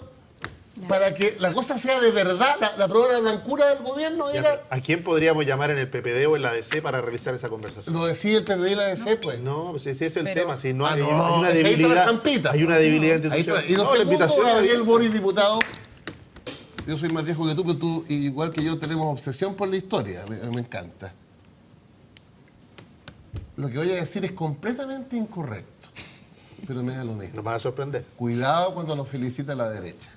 para que la cosa sea de verdad, la prueba de la blancura del gobierno era... ¿A quién podríamos llamar en el PPD o en la ADC para realizar esa conversación? Lo decía el PPD y la ADC, pues. No, pues ese es el tema. Si no, Ah, hay, no, hay una es que ahí está la debilidad. trampita. Hay una debilidad Ahí está. institucional. Y lo No, la segundo, invitación Gabriel Boric, diputado, yo soy más viejo que tú, pero tú, igual que yo, tenemos obsesión por la historia. Me encanta. Lo que voy a decir es completamente incorrecto, pero me da lo mismo. Nos van a sorprender. Cuidado cuando nos felicita la derecha.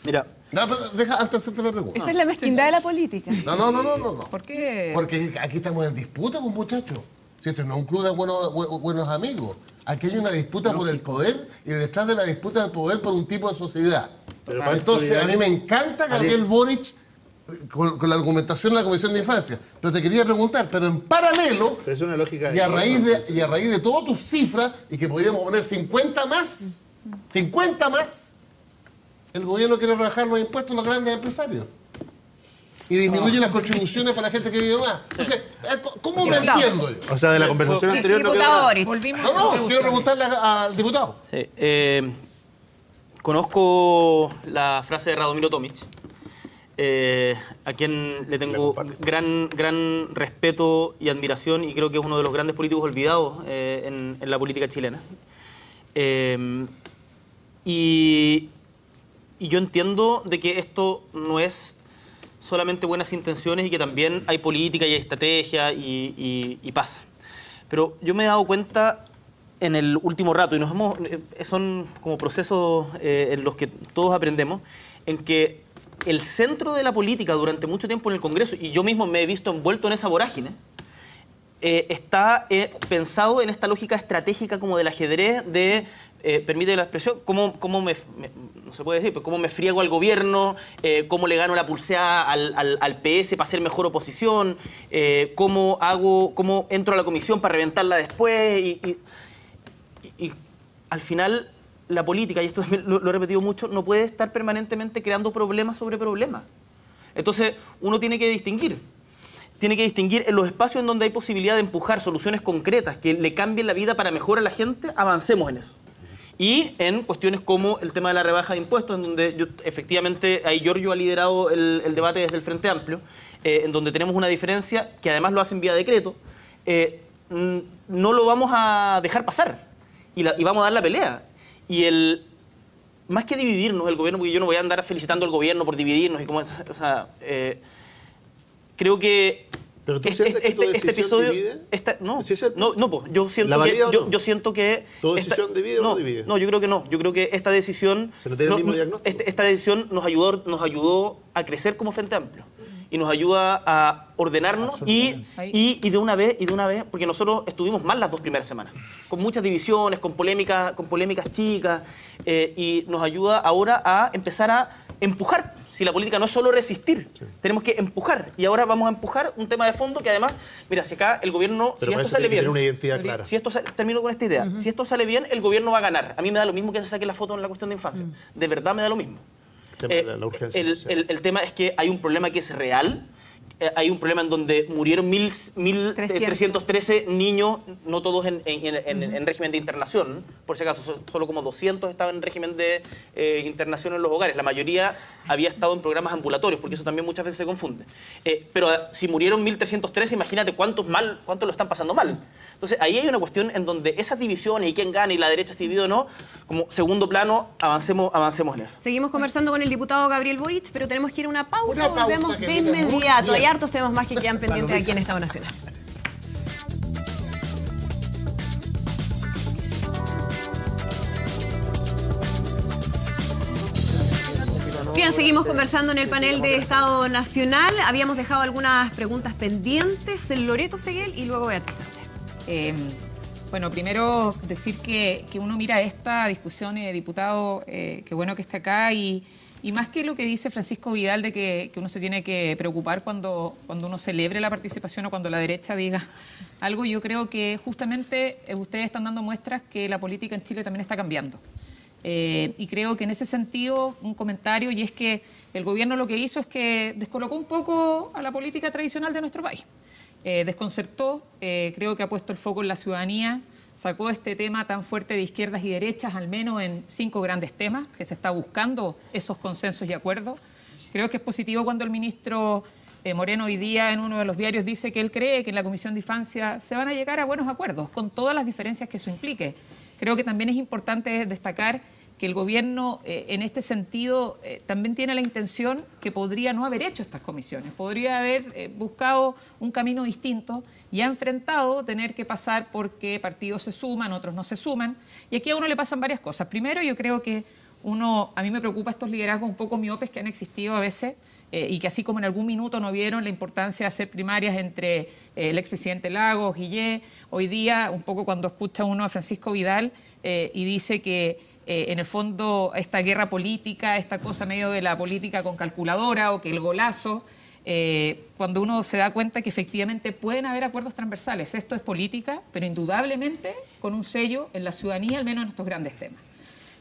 Mira, No, pero deja antes de hacerte la pregunta. Esa es la mezquindad de la política. No. ¿Por qué? Porque aquí estamos en disputa, pues, muchachos. Si esto no es un club de buenos amigos. Aquí hay una disputa por el poder y detrás de la disputa del poder por un tipo de sociedad. Entonces, a mí me encanta Gabriel Boric con la argumentación de la Comisión de Infancia. Pero te quería preguntar, pero en paralelo, Pero es una lógica y a raíz de todas tus cifras, y que podríamos poner 50 más, el gobierno quiere rebajar los impuestos a los grandes empresarios. Y disminuye las contribuciones para la gente que vive más. Entonces, ¿cómo me entiendo yo? O sea, de la conversación anterior no quedó Diputado nada. Boric. Volvimos a No, la quiero contribución. preguntarle al diputado. Sí, conozco la frase de Radomiro Tomic, a quien le tengo gran respeto y admiración, y creo que es uno de los grandes políticos olvidados en la política chilena. Y yo entiendo de que esto no es solamente buenas intenciones y que también hay política y hay estrategia y pasa. Pero yo me he dado cuenta en el último rato, y son como procesos en los que todos aprendemos, en que el centro de la política durante mucho tiempo en el Congreso, y yo mismo me he visto envuelto en esa vorágine, está pensado en esta lógica estratégica como del ajedrez de, permite la expresión, cómo no se puede decir, pero cómo me friego al gobierno, cómo le gano la pulseada al PS para hacer mejor oposición, cómo entro a la comisión para reventarla después, y al final la política, y esto también lo he repetido mucho, no puede estar permanentemente creando problemas sobre problemas. Entonces uno tiene que distinguir en los espacios en donde hay posibilidad de empujar soluciones concretas que le cambien la vida para mejor a la gente, avancemos en eso. Y en cuestiones como el tema de la rebaja de impuestos, en donde efectivamente ahí Giorgio ha liderado el debate desde el Frente Amplio, en donde tenemos una diferencia que además lo hacen vía decreto, no lo vamos a dejar pasar y vamos a dar la pelea. Y más que dividirnos el gobierno, porque yo no voy a andar felicitando al gobierno por dividirnos, creo que ¿Pero tú sientes que tu decisión episodio divide? No, ¿Sí es cierto? yo siento ¿La que valía o no? yo siento que ¿Tu decisión divide o no divide? No, yo creo que no. Yo creo que esta decisión ¿Se no tiene el mismo diagnóstico? esta decisión nos ayudó a crecer como Frente Amplio y nos ayuda a ordenarnos y de una vez, porque nosotros estuvimos mal las 2 primeras semanas, con muchas divisiones, con polémicas chicas, y nos ayuda ahora a empezar a empujar. Si la política no es solo resistir, tenemos que empujar. Y ahora vamos a empujar un tema de fondo que además, mira, si acá el gobierno, Pero si para esto eso sale tiene que bien, tener una identidad clara. termino con esta idea, si esto sale bien, el gobierno va a ganar. A mí me da lo mismo que se saque la foto en la cuestión de infancia. De verdad me da lo mismo. La urgencia social. El tema es que hay un problema que es real. Hay un problema en donde murieron 1.313 niños, no todos en régimen de internación, por si acaso, solo como 200 estaban en régimen de internación en los hogares. La mayoría había estado en programas ambulatorios, porque eso también muchas veces se confunde. Pero si murieron 1.313, imagínate cuántos lo están pasando mal. Entonces, ahí hay una cuestión en donde esas divisiones y quién gana y la derecha se divide o no, como segundo plano, avancemos en eso. Seguimos conversando con el diputado Gabriel Boric, pero tenemos que ir a una pausa. Volvemos que de viene muy inmediato. bien. Hay hartos temas más que quedan pendientes aquí en Estado Nacional. Bien, seguimos conversando en el panel de Estado Nacional. Habíamos dejado algunas preguntas pendientes. Loreto Seguel y luego Beatriz Ante. Bueno, primero decir que uno mira esta discusión, diputado, qué bueno que esté acá y más que lo que dice Francisco Vidal de que uno se tiene que preocupar cuando uno celebre la participación o cuando la derecha diga algo, yo creo que justamente ustedes están dando muestras que la política en Chile también está cambiando. Y creo que en ese sentido, un comentario, y es que el gobierno lo que hizo es que descolocó un poco a la política tradicional de nuestro país. Desconcertó, creo que ha puesto el foco en la ciudadanía, sacó este tema tan fuerte de izquierdas y derechas, al menos en 5 grandes temas, que se está buscando esos consensos y acuerdos. Creo que es positivo cuando el ministro Moreno hoy día en uno de los diarios dice que él cree que en la Comisión de Infancia se van a llegar a buenos acuerdos, con todas las diferencias que eso implique. Creo que también es importante destacar que el gobierno en este sentido también tiene la intención que podría no haber hecho estas comisiones, podría haber buscado un camino distinto y ha enfrentado tener que pasar porque partidos se suman, otros no se suman, y aquí a uno le pasan varias cosas. Primero, yo creo que a mí me preocupa estos liderazgos un poco miopes que han existido a veces, y que así como en algún minuto no vieron la importancia de hacer primarias entre el expresidente Lagos, Guillé, hoy día, un poco cuando escucha uno a Francisco Vidal y dice que en el fondo esta guerra política, esta cosa medio de la política con calculadora o que el golazo, cuando uno se da cuenta que efectivamente pueden haber acuerdos transversales. Esto es política, pero indudablemente con un sello en la ciudadanía, al menos en estos grandes temas.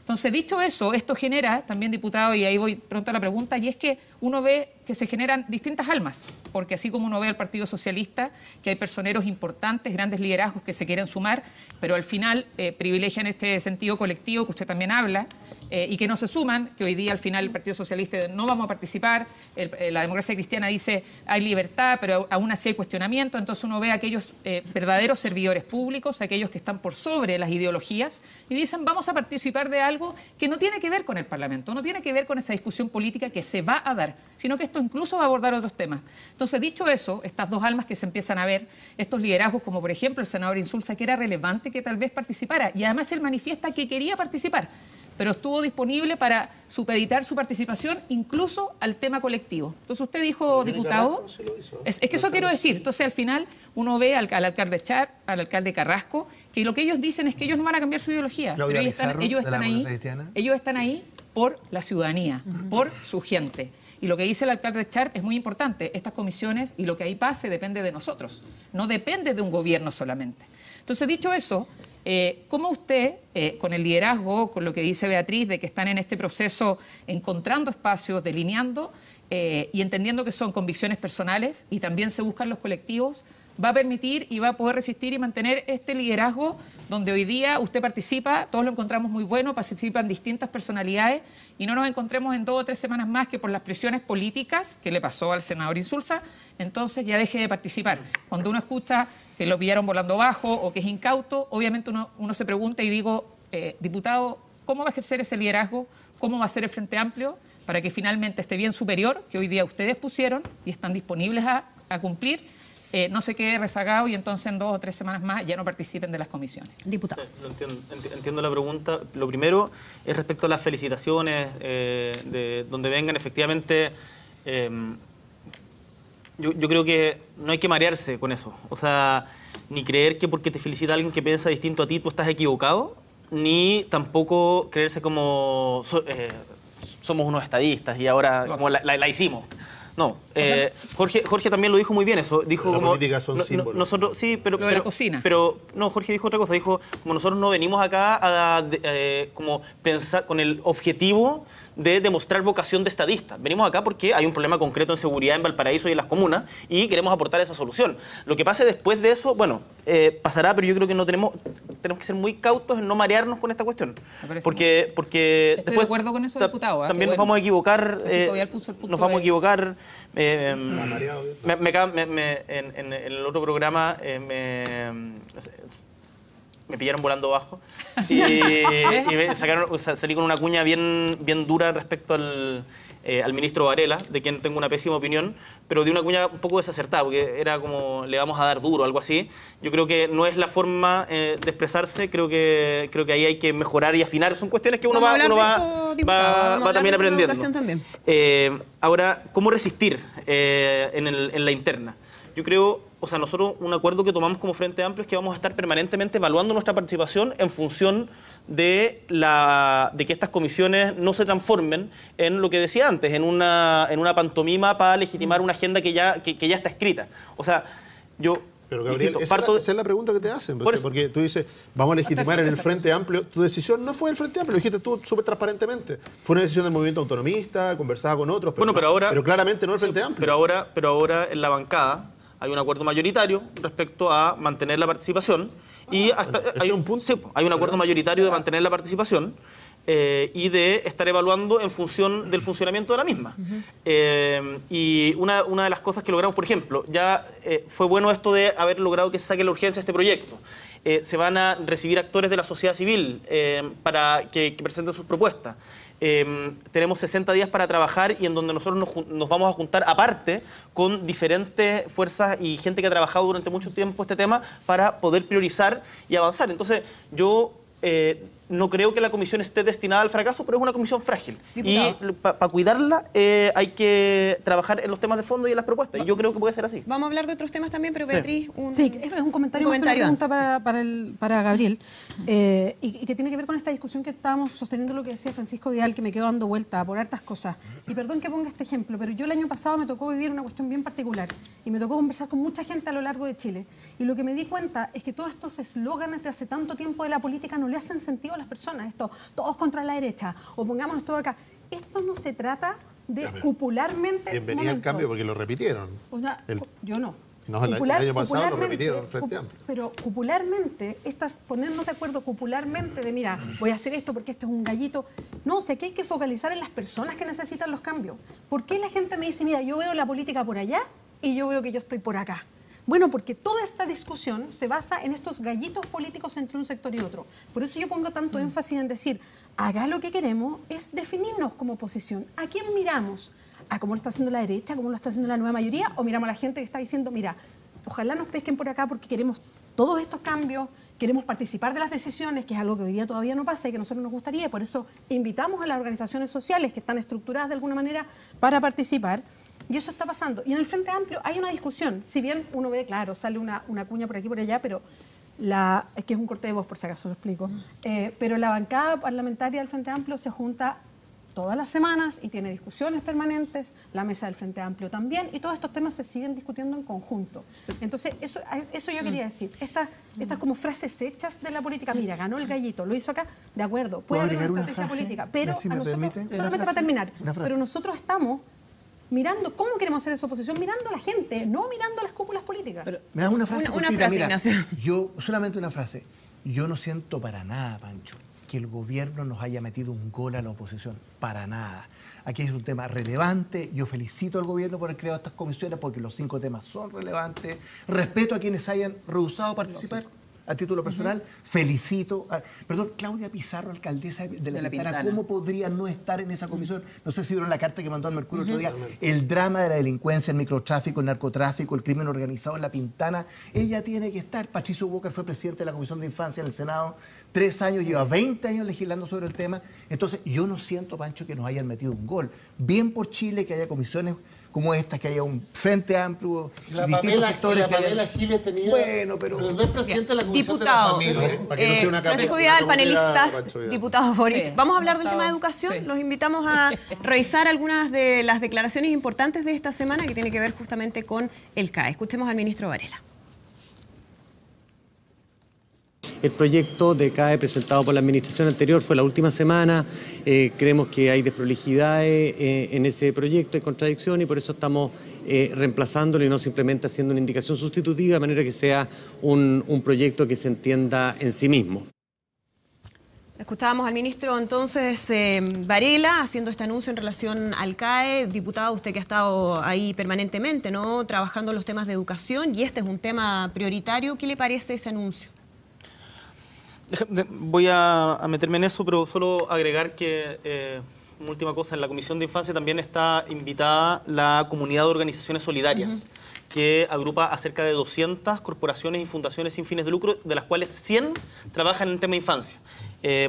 Entonces, dicho eso, esto genera también, diputado, y ahí voy pronto a la pregunta, y es que uno ve que se generan distintas almas, porque así como uno ve al Partido Socialista, que hay personeros importantes, grandes liderazgos que se quieren sumar, pero al final privilegian este sentido colectivo que usted también habla, y que no se suman, que hoy día al final el Partido Socialista no vamos a participar, la democracia cristiana dice hay libertad, pero aún así hay cuestionamiento, entonces uno ve a aquellos verdaderos servidores públicos, aquellos que están por sobre las ideologías, y dicen vamos a participar de algo que no tiene que ver con el Parlamento, no tiene que ver con esa discusión política que se va a dar, sino que esto incluso va a abordar otros temas. Entonces, dicho eso, estas dos almas que se empiezan a ver, estos liderazgos como por ejemplo el senador Insulza, que era relevante que tal vez participara, y además él manifiesta que quería participar, pero estuvo disponible para supeditar su participación incluso al tema colectivo. Entonces usted dijo, diputado, es que eso quiero decir. Entonces al final uno ve al alcalde Char, al alcalde Carrasco, que lo que ellos dicen es que ellos no van a cambiar su ideología. Pero ellos están ahí por la ciudadanía, por su gente. Y lo que dice el alcalde Char es muy importante. Estas comisiones y lo que ahí pase depende de nosotros, no depende de un gobierno solamente. Entonces, dicho eso, ¿cómo usted, con el liderazgo, con lo que dice Beatriz, de que están en este proceso encontrando espacios, delineando y entendiendo que son convicciones personales y también se buscan los colectivos, va a permitir y va a poder resistir y mantener este liderazgo donde hoy día usted participa, todos lo encontramos muy bueno, participan distintas personalidades y no nos encontremos en 2 o 3 semanas más que por las presiones políticas que le pasó al senador Insulza, entonces ya deje de participar. Cuando uno escucha que lo pillaron volando bajo o que es incauto, obviamente uno se pregunta y digo, diputado, ¿cómo va a ejercer ese liderazgo? ¿Cómo va a ser el Frente Amplio para que finalmente esté bien superior, que hoy día ustedes pusieron y están disponibles a cumplir? No se quede rezagado y entonces en 2 o 3 semanas más ya no participen de las comisiones. Diputado. Entiendo la pregunta. Lo primero es respecto a las felicitaciones, de donde vengan efectivamente. Yo creo que no hay que marearse con eso. O sea, ni creer que porque te felicita alguien que piensa distinto a ti tú estás equivocado, ni tampoco creerse como somos unos estadistas y ahora como la hicimos. No, Jorge también lo dijo muy bien eso. Dijo la como política son símbolos. Nosotros sí, pero de la cocina. Pero no, Jorge dijo otra cosa. Dijo como nosotros no venimos acá a como pensar con el objetivo de demostrar vocación de estadista. Venimos acá porque hay un problema concreto en seguridad en Valparaíso y en las comunas y queremos aportar esa solución. Lo que pase después de eso, bueno, pasará, pero yo creo que no tenemos que ser muy cautos en no marearnos con esta cuestión. Porque estoy después, de acuerdo con eso, diputado. También nos vamos a equivocar. Nos vamos a equivocar. En el otro programa me pillaron volando bajo y salí con una cuña bien dura respecto al ministro Varela, de quien tengo una pésima opinión, pero de una cuña un poco desacertada, porque era como le vamos a dar duro, algo así. Yo creo que no es la forma de expresarse, creo que ahí hay que mejorar y afinar. Son cuestiones que uno va también aprendiendo. También. Ahora, ¿cómo resistir en la interna? Yo creo, o sea, nosotros un acuerdo que tomamos como Frente Amplio es que vamos a estar permanentemente evaluando nuestra participación en función de que estas comisiones no se transformen en lo que decía antes, en una pantomima para legitimar una agenda que ya está escrita. O sea, yo... Pero Gabriel, esa es la pregunta que te hacen, porque tú dices, vamos a legitimar en el Frente Amplio. Tu decisión no fue el Frente Amplio, lo dijiste tú súper transparentemente. Fue una decisión del movimiento autonomista, conversaba con otros, pero claramente no el Frente Amplio. Pero ahora en la bancada hay un acuerdo mayoritario respecto a mantener la participación y hay un acuerdo mayoritario de mantener la participación y de estar evaluando en función del funcionamiento de la misma. Y una de las cosas que logramos, por ejemplo, ya fue bueno esto de haber logrado que se saque la urgencia de este proyecto. Se van a recibir actores de la sociedad civil para que presenten sus propuestas. Tenemos 60 días para trabajar y en donde nosotros nos vamos a juntar aparte con diferentes fuerzas y gente que ha trabajado durante mucho tiempo este tema para poder priorizar y avanzar. Entonces yo no creo que la comisión esté destinada al fracaso, pero es una comisión frágil. Diputado. Y para cuidarla hay que trabajar en los temas de fondo y en las propuestas. Y yo creo que puede ser así. Vamos a hablar de otros temas también, pero Beatriz, Sí, es un comentario, un comentario más que una pregunta para Gabriel, y que tiene que ver con esta discusión que estábamos sosteniendo, lo que decía Francisco Vidal, que me quedo dando vuelta por hartas cosas. Y perdón que ponga este ejemplo, pero yo el año pasado me tocó vivir una cuestión bien particular y me tocó conversar con mucha gente a lo largo de Chile. Y lo que me di cuenta es que todos estos eslóganes de hace tanto tiempo de la política no le hacen sentido a las personas. Esto, todos contra la derecha, o pongámonos todo acá. Esto no se trata de cupularmente... Bienvenida al cambio porque lo repitieron. O sea, yo no. No, el año pasado lo repitieron Frente Amplio. Pero cupularmente, ponernos de acuerdo cupularmente de, mira, voy a hacer esto porque esto es un gallito. No, o sea, que hay que focalizar en las personas que necesitan los cambios. ¿Por qué la gente me dice, mira, yo veo la política por allá y yo veo que yo estoy por acá? Bueno, porque toda esta discusión se basa en estos gallitos políticos entre un sector y otro. Por eso yo pongo tanto énfasis en decir, acá lo que queremos es definirnos como oposición. ¿A quién miramos? ¿A cómo lo está haciendo la derecha? ¿Cómo lo está haciendo la nueva mayoría? ¿O miramos a la gente que está diciendo, mira, ojalá nos pesquen por acá porque queremos todos estos cambios, queremos participar de las decisiones, que es algo que hoy día todavía no pasa y que a nosotros nos gustaría, y por eso invitamos a las organizaciones sociales que están estructuradas de alguna manera para participar, y eso está pasando. Y en el Frente Amplio hay una discusión, si bien uno ve, claro, sale una cuña por aquí y por allá, pero es que es un corte de voz, por si acaso lo explico, pero la bancada parlamentaria del Frente Amplio se junta todas las semanas y tiene discusiones permanentes, la mesa del Frente Amplio también, y todos estos temas se siguen discutiendo en conjunto. Entonces, eso yo quería decir. Estas como frases hechas de la política, mira, ganó el gallito, lo hizo acá, de acuerdo, puede haber una estrategia política, pero si a nosotros, permite, solamente para terminar, pero nosotros estamos mirando cómo queremos hacer esa oposición, mirando a la gente, no mirando a las cúpulas políticas. Me das una frase Una cortita, frase, mira, Ignacio. yo, solamente una frase. Yo no siento para nada, Pancho, que el gobierno nos haya metido un gol a la oposición. Para nada. Aquí es un tema relevante. Yo felicito al gobierno por haber creado estas comisiones porque los 5 temas son relevantes. Respeto a quienes hayan rehusado participar. A título personal, felicito. Perdón, Claudia Pizarro, alcaldesa de La Pintana, ¿cómo podría no estar en esa comisión? No sé si vieron la carta que mandó al Mercurio el otro día. El drama de la delincuencia, el microtráfico, el narcotráfico, el crimen organizado en La Pintana. Ella tiene que estar. Patricio Walker fue presidente de la Comisión de Infancia en el Senado. 3 años, lleva 20 años legislando sobre el tema. Entonces, yo no siento, Pancho, que nos hayan metido un gol. Bien por Chile que haya comisiones como esta, que haya un Frente Amplio, distintos sectores. Pamela Giles tenía... Bueno, pero no es presidente de la Comisión diputado, de la Familia. Para que no sea una Francisco capa- Vidal, una panelistas, Pancho Vidal. diputados Boric. Sí, Vamos a hablar del diputado, tema de educación. sí. Los invitamos a revisar algunas de las declaraciones importantes de esta semana que tiene que ver justamente con el CAE. Escuchemos al ministro Varela. El proyecto de CAE presentado por la administración anterior fue la última semana. Creemos que hay desprolijidades en ese proyecto, hay contradicción y por eso estamos reemplazándolo y no simplemente haciendo una indicación sustitutiva de manera que sea un proyecto que se entienda en sí mismo. Escuchábamos al ministro entonces Varela haciendo este anuncio en relación al CAE. Diputado, usted que ha estado ahí permanentemente, ¿no?, trabajando los temas de educación, y este es un tema prioritario. ¿Qué le parece ese anuncio? Voy a meterme en eso, pero solo agregar que, una última cosa, en la Comisión de Infancia también está invitada la Comunidad de Organizaciones Solidarias, que agrupa a cerca de 200 corporaciones y fundaciones sin fines de lucro, de las cuales 100 trabajan en el tema de infancia.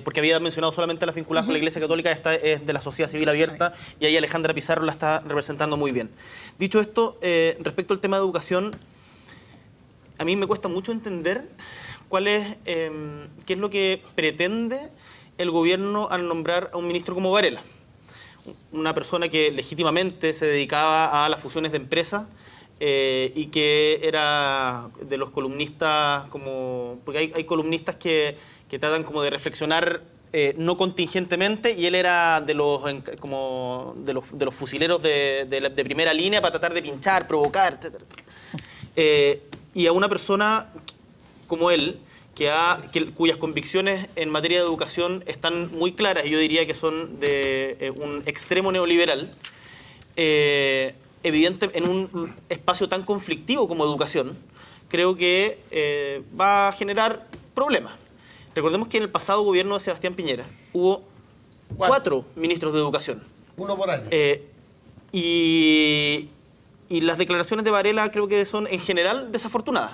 Porque había mencionado solamente las vinculadas con la Iglesia Católica, esta es de la sociedad civil abierta, y ahí Alejandra Pizarro la está representando muy bien. Dicho esto, respecto al tema de educación, a mí me cuesta mucho entender qué es lo que pretende el gobierno al nombrar a un ministro como Varela. Una persona que legítimamente se dedicaba a las fusiones de empresas y que era de los columnistas, porque hay columnistas que tratan como de reflexionar no contingentemente, y él era de los fusileros de primera línea para tratar de pinchar, provocar, etc. Y a una persona como él, cuyas convicciones en materia de educación están muy claras, y yo diría que son de un extremo neoliberal, evidente en un espacio tan conflictivo como educación, creo que va a generar problemas. Recordemos que en el pasado gobierno de Sebastián Piñera hubo 4 ministros de educación. Uno por año. Y las declaraciones de Varela creo que son en general desafortunadas.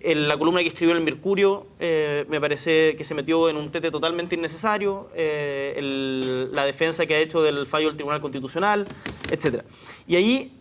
En la columna que escribió en el Mercurio, me parece que se metió en un tete totalmente innecesario, la defensa que ha hecho del fallo del Tribunal Constitucional, etc. Y ahí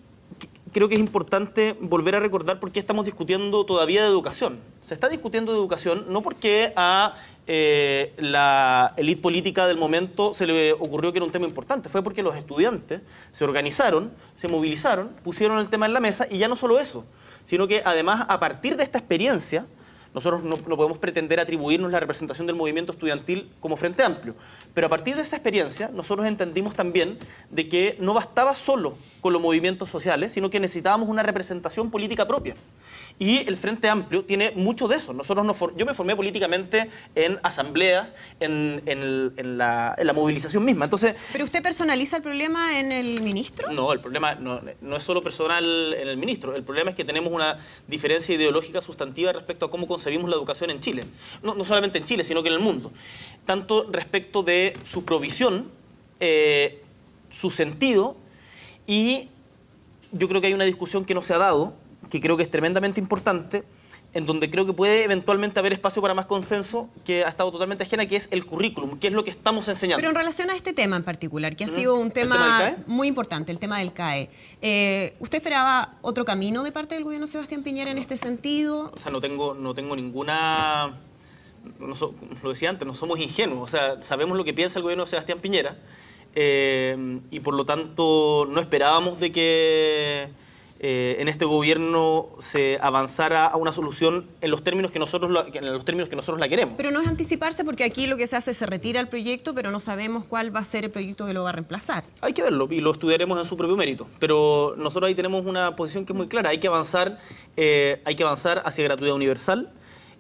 creo que es importante volver a recordar por qué estamos discutiendo todavía de educación. Se está discutiendo de educación no porque a la élite política del momento se le ocurrió que era un tema importante, fue porque los estudiantes se organizaron, se movilizaron, pusieron el tema en la mesa, y ya no solo eso, sino que además a partir de esta experiencia nosotros no podemos pretender atribuirnos la representación del movimiento estudiantil como Frente Amplio, pero a partir de esta experiencia nosotros entendimos también de que no bastaba solo con los movimientos sociales, sino que necesitábamos una representación política propia. Y el Frente Amplio tiene mucho de eso. Yo me formé políticamente en asambleas, en la movilización misma. Entonces, ¿pero usted personaliza el problema en el ministro? No, el problema no es solo personal en el ministro. El problema es que tenemos una diferencia ideológica sustantiva respecto a cómo concebimos la educación en Chile. No solamente en Chile, sino que en el mundo. Tanto respecto de su provisión, su sentido, y yo creo que hay una discusión que no se ha dado, que creo que es tremendamente importante, en donde creo que puede eventualmente haber espacio para más consenso, que ha estado totalmente ajena, que es el currículum, que es lo que estamos enseñando. Pero en relación a este tema en particular, que ha sido un tema muy importante, el tema del CAE, ¿usted esperaba otro camino de parte del gobierno de Sebastián Piñera en este sentido? O sea, no tengo ninguna... lo decía antes, no somos ingenuos, o sea, sabemos lo que piensa el gobierno de Sebastián Piñera, y por lo tanto no esperábamos de que en este gobierno se avanzara a una solución en los términos que nosotros la queremos. Pero no es anticiparse, porque aquí lo que se hace es se retira el proyecto, pero no sabemos cuál va a ser el proyecto que lo va a reemplazar. Hay que verlo y lo estudiaremos en su propio mérito, pero nosotros ahí tenemos una posición que es muy clara. Hay que avanzar hacia gratuidad universal,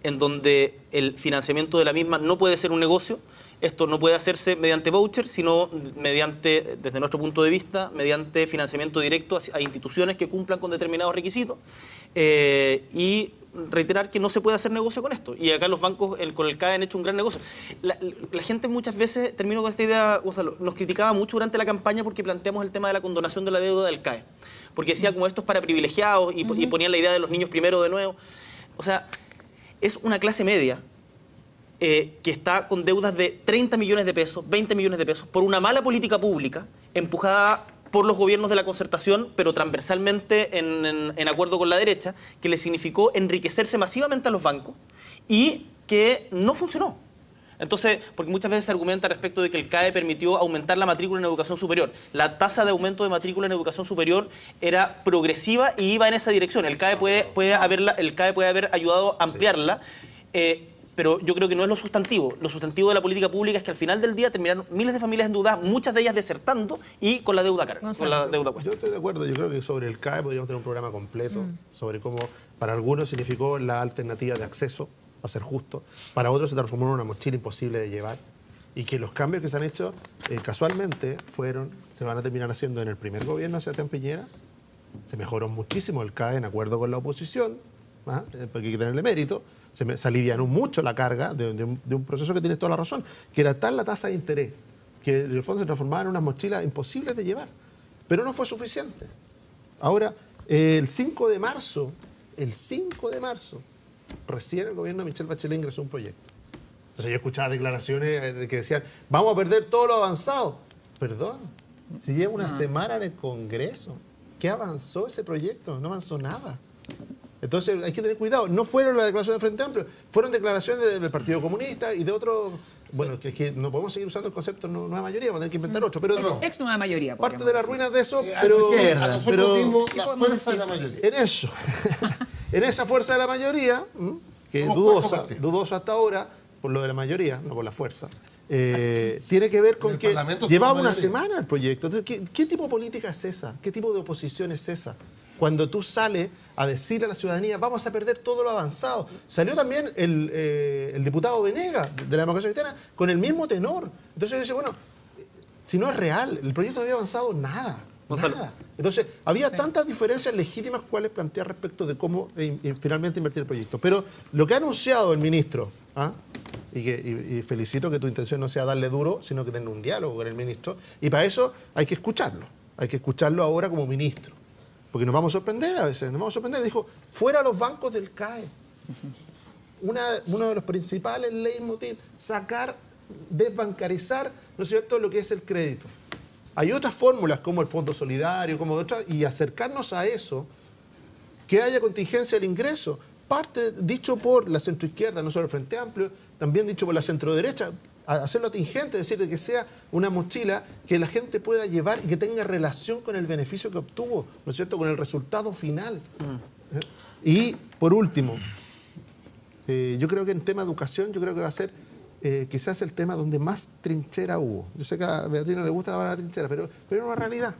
en donde el financiamiento de la misma no puede ser un negocio. Esto no puede hacerse mediante voucher, sino mediante, desde nuestro punto de vista, mediante financiamiento directo a instituciones que cumplan con determinados requisitos. Y reiterar que no se puede hacer negocio con esto. Y acá los bancos con el CAE han hecho un gran negocio. La gente muchas veces, termino con esta idea, Gonzalo, nos criticaba mucho durante la campaña porque planteamos el tema de la condonación de la deuda del CAE. Porque decía como esto es para privilegiados y ponían la idea de los niños primero de nuevo. O sea, es una clase media que está con deudas de 30 millones de pesos, 20 millones de pesos, por una mala política pública empujada por los gobiernos de la concertación, pero transversalmente en acuerdo con la derecha, que le significó enriquecerse masivamente a los bancos y que no funcionó. Entonces, porque muchas veces se argumenta respecto de que el CAE permitió aumentar la matrícula en educación superior. La tasa de aumento de matrícula en educación superior era progresiva y iba en esa dirección. El CAE puede haber ayudado a ampliarla, pero yo creo que no es lo sustantivo. Lo sustantivo de la política pública es que al final del día terminaron miles de familias endeudadas, muchas de ellas desertando y con la deuda carga, con la deuda cuesta. Yo estoy de acuerdo. Yo creo que sobre el CAE podríamos tener un programa completo sobre cómo para algunos significó la alternativa de acceso, a ser justo, para otros se transformó en una mochila imposible de llevar, y que los cambios que se han hecho casualmente se van a terminar haciendo en el primer gobierno de Sebastián Piñera. Se mejoró muchísimo el CAE en acuerdo con la oposición, porque hay que tenerle mérito. Se alivianó mucho la carga de un proceso que tiene toda la razón, que era tal la tasa de interés, que en el fondo se transformaba en unas mochilas imposibles de llevar. Pero no fue suficiente. Ahora, el 5 de marzo, recién el gobierno de Michelle Bachelet ingresó un proyecto. Entonces yo escuchaba declaraciones que decían, vamos a perder todo lo avanzado. Perdón, si lleva una semana en el Congreso, ¿qué avanzó ese proyecto? No avanzó nada. Entonces hay que tener cuidado. No fueron las declaraciones del Frente Amplio, fueron declaraciones del Partido Comunista y de otros. Bueno, que es que no podemos seguir usando el concepto nueva mayoría, vamos a tener que inventar otro. Pero no. Ex nueva mayoría. Parte de las ruinas de eso, pero la fuerza de la mayoría. En eso, en esa fuerza de la mayoría, que es dudosa hasta ahora, por lo de la mayoría, no por la fuerza, tiene que ver con que llevaba una semana el proyecto. Entonces, ¿qué tipo de política es esa? ¿Qué tipo de oposición es esa? Cuando tú sales a decirle a la ciudadanía, vamos a perder todo lo avanzado. Salió también el diputado Venegas, de la democracia cristiana, con el mismo tenor. Entonces yo decía, bueno, si no es real, el proyecto no había avanzado nada. Entonces, había tantas diferencias legítimas cuales plantear respecto de cómo finalmente invertir el proyecto. Pero lo que ha anunciado el ministro, y felicito que tu intención no sea darle duro, sino que tener un diálogo con el ministro, y para eso hay que escucharlo. Hay que escucharlo ahora como ministro. Porque nos vamos a sorprender a veces, Dijo, fuera los bancos del CAE. Uno de los principales leitmotiv, desbancarizar, ¿no es cierto?, lo que es el crédito. Hay otras fórmulas como el Fondo Solidario, como otras, y acercarnos a eso, que haya contingencia del ingreso, parte dicho por la centroizquierda, no solo el Frente Amplio, también dicho por la centroderecha, hacerlo atingente, es decir, de que sea una mochila que la gente pueda llevar y que tenga relación con el beneficio que obtuvo, ¿no es cierto?, con el resultado final. Y, por último, yo creo que en tema de educación, yo creo que va a ser quizás el tema donde más trinchera hubo. Yo sé que a Beatriz no le gusta la palabra trinchera, pero es una realidad.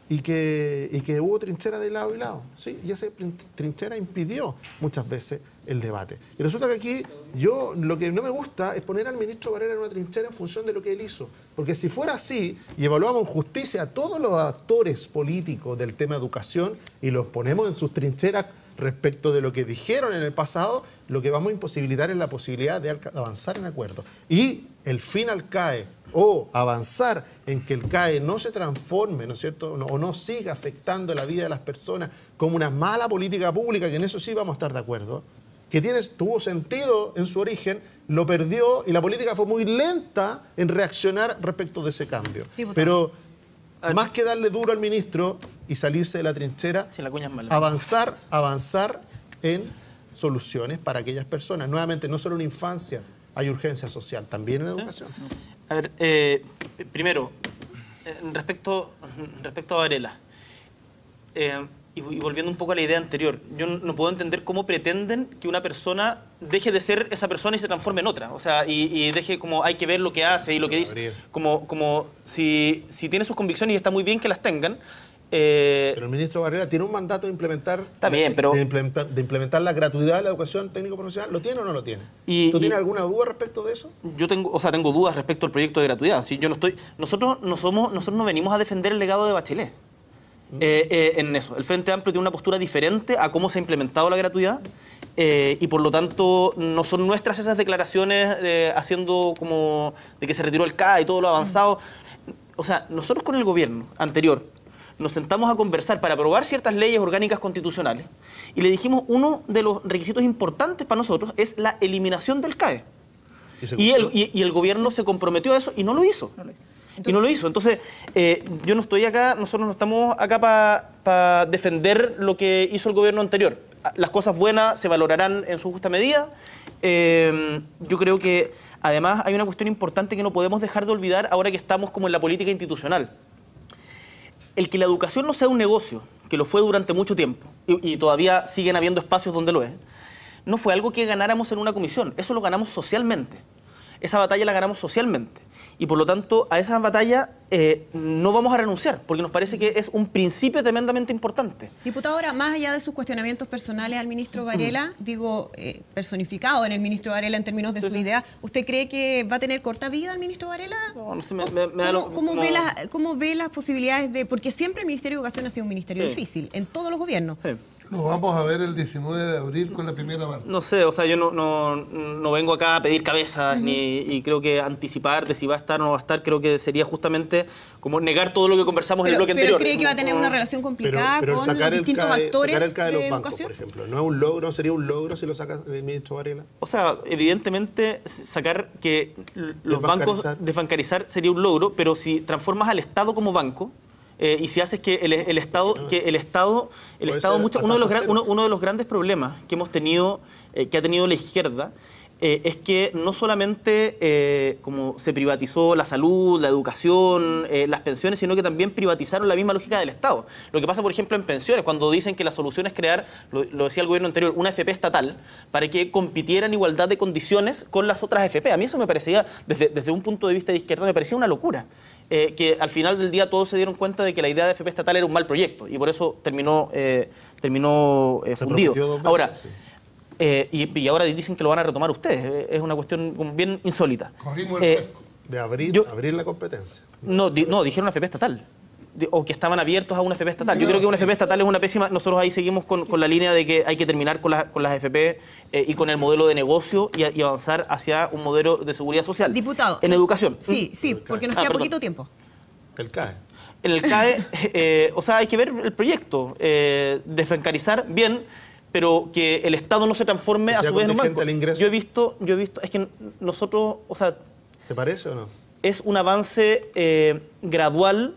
Y que hubo trinchera de lado y lado, ¿sí? Y esa trinchera impidió muchas veces el debate. Y resulta que aquí lo que no me gusta es poner al ministro Varela en una trinchera en función de lo que él hizo. Porque si fuera así y evaluamos en justicia a todos los actores políticos del tema educación y los ponemos en sus trincheras respecto de lo que dijeron en el pasado, lo que vamos a imposibilitar es la posibilidad de avanzar en acuerdo. Y el fin al CAE, o avanzar en que el CAE no se transforme, ¿no es cierto?, o no siga afectando la vida de las personas como una mala política pública, que en eso sí vamos a estar de acuerdo, que tuvo sentido en su origen, lo perdió y la política fue muy lenta en reaccionar respecto de ese cambio. Pero más que darle duro al ministro y salirse de la trinchera, sí, la cuña es mala. avanzar en soluciones para aquellas personas. Nuevamente, no solo en infancia hay urgencia social, también en educación. A ver, primero, respecto a Varela, y volviendo un poco a la idea anterior, yo no puedo entender cómo pretenden que una persona deje de ser esa persona y se transforme en otra. O sea, y deje como hay que ver lo que hace y lo que dice. Como si tiene sus convicciones y está muy bien que las tengan. Pero el ministro Varela tiene un mandato de implementar, de implementar la gratuidad de la educación técnico-profesional. ¿Lo tiene o no lo tiene? ¿Tú tienes alguna duda respecto de eso? Yo tengo dudas respecto al proyecto de gratuidad. ¿Sí? Nosotros no venimos a defender el legado de Bachelet. En eso. El Frente Amplio tiene una postura diferente a cómo se ha implementado la gratuidad y por lo tanto no son nuestras esas declaraciones haciendo como de que se retiró el CAE y todo lo avanzado. O sea, nosotros con el gobierno anterior nos sentamos a conversar para aprobar ciertas leyes orgánicas constitucionales y le dijimos uno de los requisitos importantes para nosotros es la eliminación del CAE. Y el gobierno se comprometió a eso y no lo hizo. Entonces, yo no estoy acá, nosotros no estamos acá para defender lo que hizo el gobierno anterior. Las cosas buenas se valorarán en su justa medida. Yo creo que además hay una cuestión importante que no podemos dejar de olvidar ahora que estamos como en la política institucional. El que la educación no sea un negocio, que lo fue durante mucho tiempo, y todavía siguen habiendo espacios donde lo es, no fue algo que ganáramos en una comisión, eso lo ganamos socialmente. Esa batalla la ganamos socialmente. Y por lo tanto, a esa batalla no vamos a renunciar, porque nos parece que es un principio tremendamente importante. Diputado, ahora, más allá de sus cuestionamientos personales al ministro Varela, personificado en el ministro Varela en términos de sus ideas, ¿usted cree que va a tener corta vida el ministro Varela? No sé, ¿Cómo ve las posibilidades de...? Porque siempre el Ministerio de Educación ha sido un ministerio difícil, en todos los gobiernos. Sí. Lo vamos a ver el 19 de abril con la primera parte. No sé, o sea, yo no vengo acá a pedir cabezas y creo que anticipar de si va a estar o no va a estar, creo que sería justamente como negar todo lo que conversamos en el bloque anterior. ¿Pero cree que va a tener una relación complicada con los distintos actores sacar el CAE de los bancos, educación? por ejemplo? ¿No es un logro, sería un logro si lo saca el ministro Varela? O sea, evidentemente sacar que los bancos desbancarizar sería un logro, pero si transformas al Estado como banco, y si haces que el Estado, uno de los grandes problemas que hemos tenido, que ha tenido la izquierda, es que no solamente como se privatizó la salud, la educación, las pensiones, sino que también privatizaron la misma lógica del Estado. Lo que pasa, por ejemplo, en pensiones, cuando dicen que la solución es crear, lo decía el gobierno anterior, una FP estatal para que compitiera en igualdad de condiciones con las otras FP. A mí eso me parecía, desde un punto de vista de izquierda, me parecía una locura. Que al final del día todos se dieron cuenta de que la idea de FP estatal era un mal proyecto y por eso terminó fundido. Ahora, y ahora dicen que lo van a retomar ustedes. Es una cuestión bien insólita. Corrimos el cerco. De abrir la competencia. No, dijeron FP estatal. O que estaban abiertos a una FP estatal. Yo creo que una FP estatal es una pésima... Nosotros ahí seguimos con la línea de que hay que terminar con las FP y con el modelo de negocio y avanzar hacia un modelo de seguridad social. Diputado. En educación. Sí, porque nos queda poquito tiempo. El CAE. En el CAE, o sea, hay que ver el proyecto. Desbancarizar bien, pero que el Estado no se transforme a su vez en un banco. Yo he visto, es que nosotros, o sea... ¿Te parece o no? Es un avance gradual,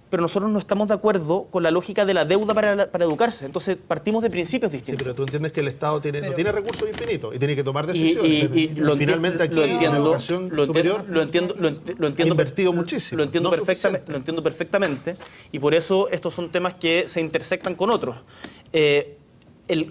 pero nosotros no estamos de acuerdo con la lógica de la deuda para educarse. Entonces partimos de principios distintos. Sí, pero tú entiendes que el Estado no tiene recursos infinitos y tiene que tomar decisiones. Y finalmente aquí en la educación superior lo entiendo ha invertido muchísimo. Lo entiendo perfectamente y por eso estos son temas que se intersectan con otros.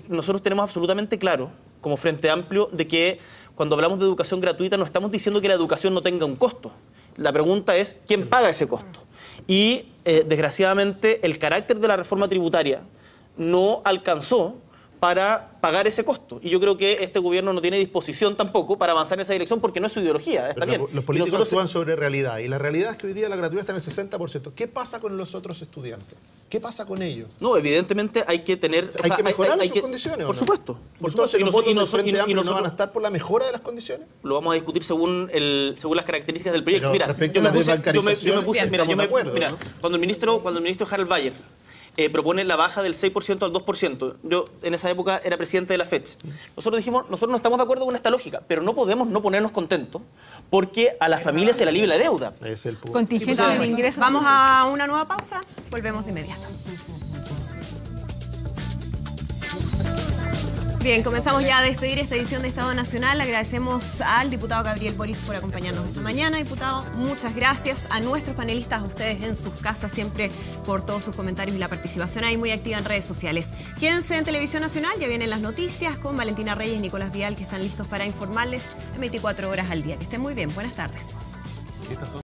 Nosotros tenemos absolutamente claro, como Frente Amplio, de que cuando hablamos de educación gratuita no estamos diciendo que la educación no tenga un costo. La pregunta es, ¿quién paga ese costo? Y, desgraciadamente, el carácter de la reforma tributaria no alcanzó para pagar ese costo. Y yo creo que este gobierno no tiene disposición tampoco para avanzar en esa dirección porque no es su ideología. Está bien. Los políticos actúan sobre realidad y la realidad es que hoy día la gratuidad está en el 60%. ¿Qué pasa con los otros estudiantes? ¿Qué pasa con ellos? No, evidentemente hay que tener... Hay que mejorar sus condiciones. Por supuesto. Entonces, ¿los votos del Frente Amplio no van a estar por la mejora de las condiciones? Lo vamos a discutir según las características del proyecto. Pero mira, respecto a la desbancarización, mira, cuando el ministro Harald Bayer propone la baja del 6% al 2%. Yo en esa época era presidente de la FECH. Nosotros dijimos, nosotros no estamos de acuerdo con esta lógica, pero no podemos no ponernos contentos porque a la familia se le alivia la deuda. Es el punto. Contingente del ingreso. Vamos a una nueva pausa, volvemos de inmediato. Bien, comenzamos ya a despedir esta edición de Estado Nacional. Agradecemos al diputado Gabriel Boric por acompañarnos esta mañana. Diputado, muchas gracias a nuestros panelistas, a ustedes en sus casas, siempre por todos sus comentarios y la participación ahí muy activa en redes sociales. Quédense en Televisión Nacional, ya vienen las noticias con Valentina Reyes y Nicolás Vial, que están listos para informarles en 24 horas al día. Que estén muy bien, buenas tardes.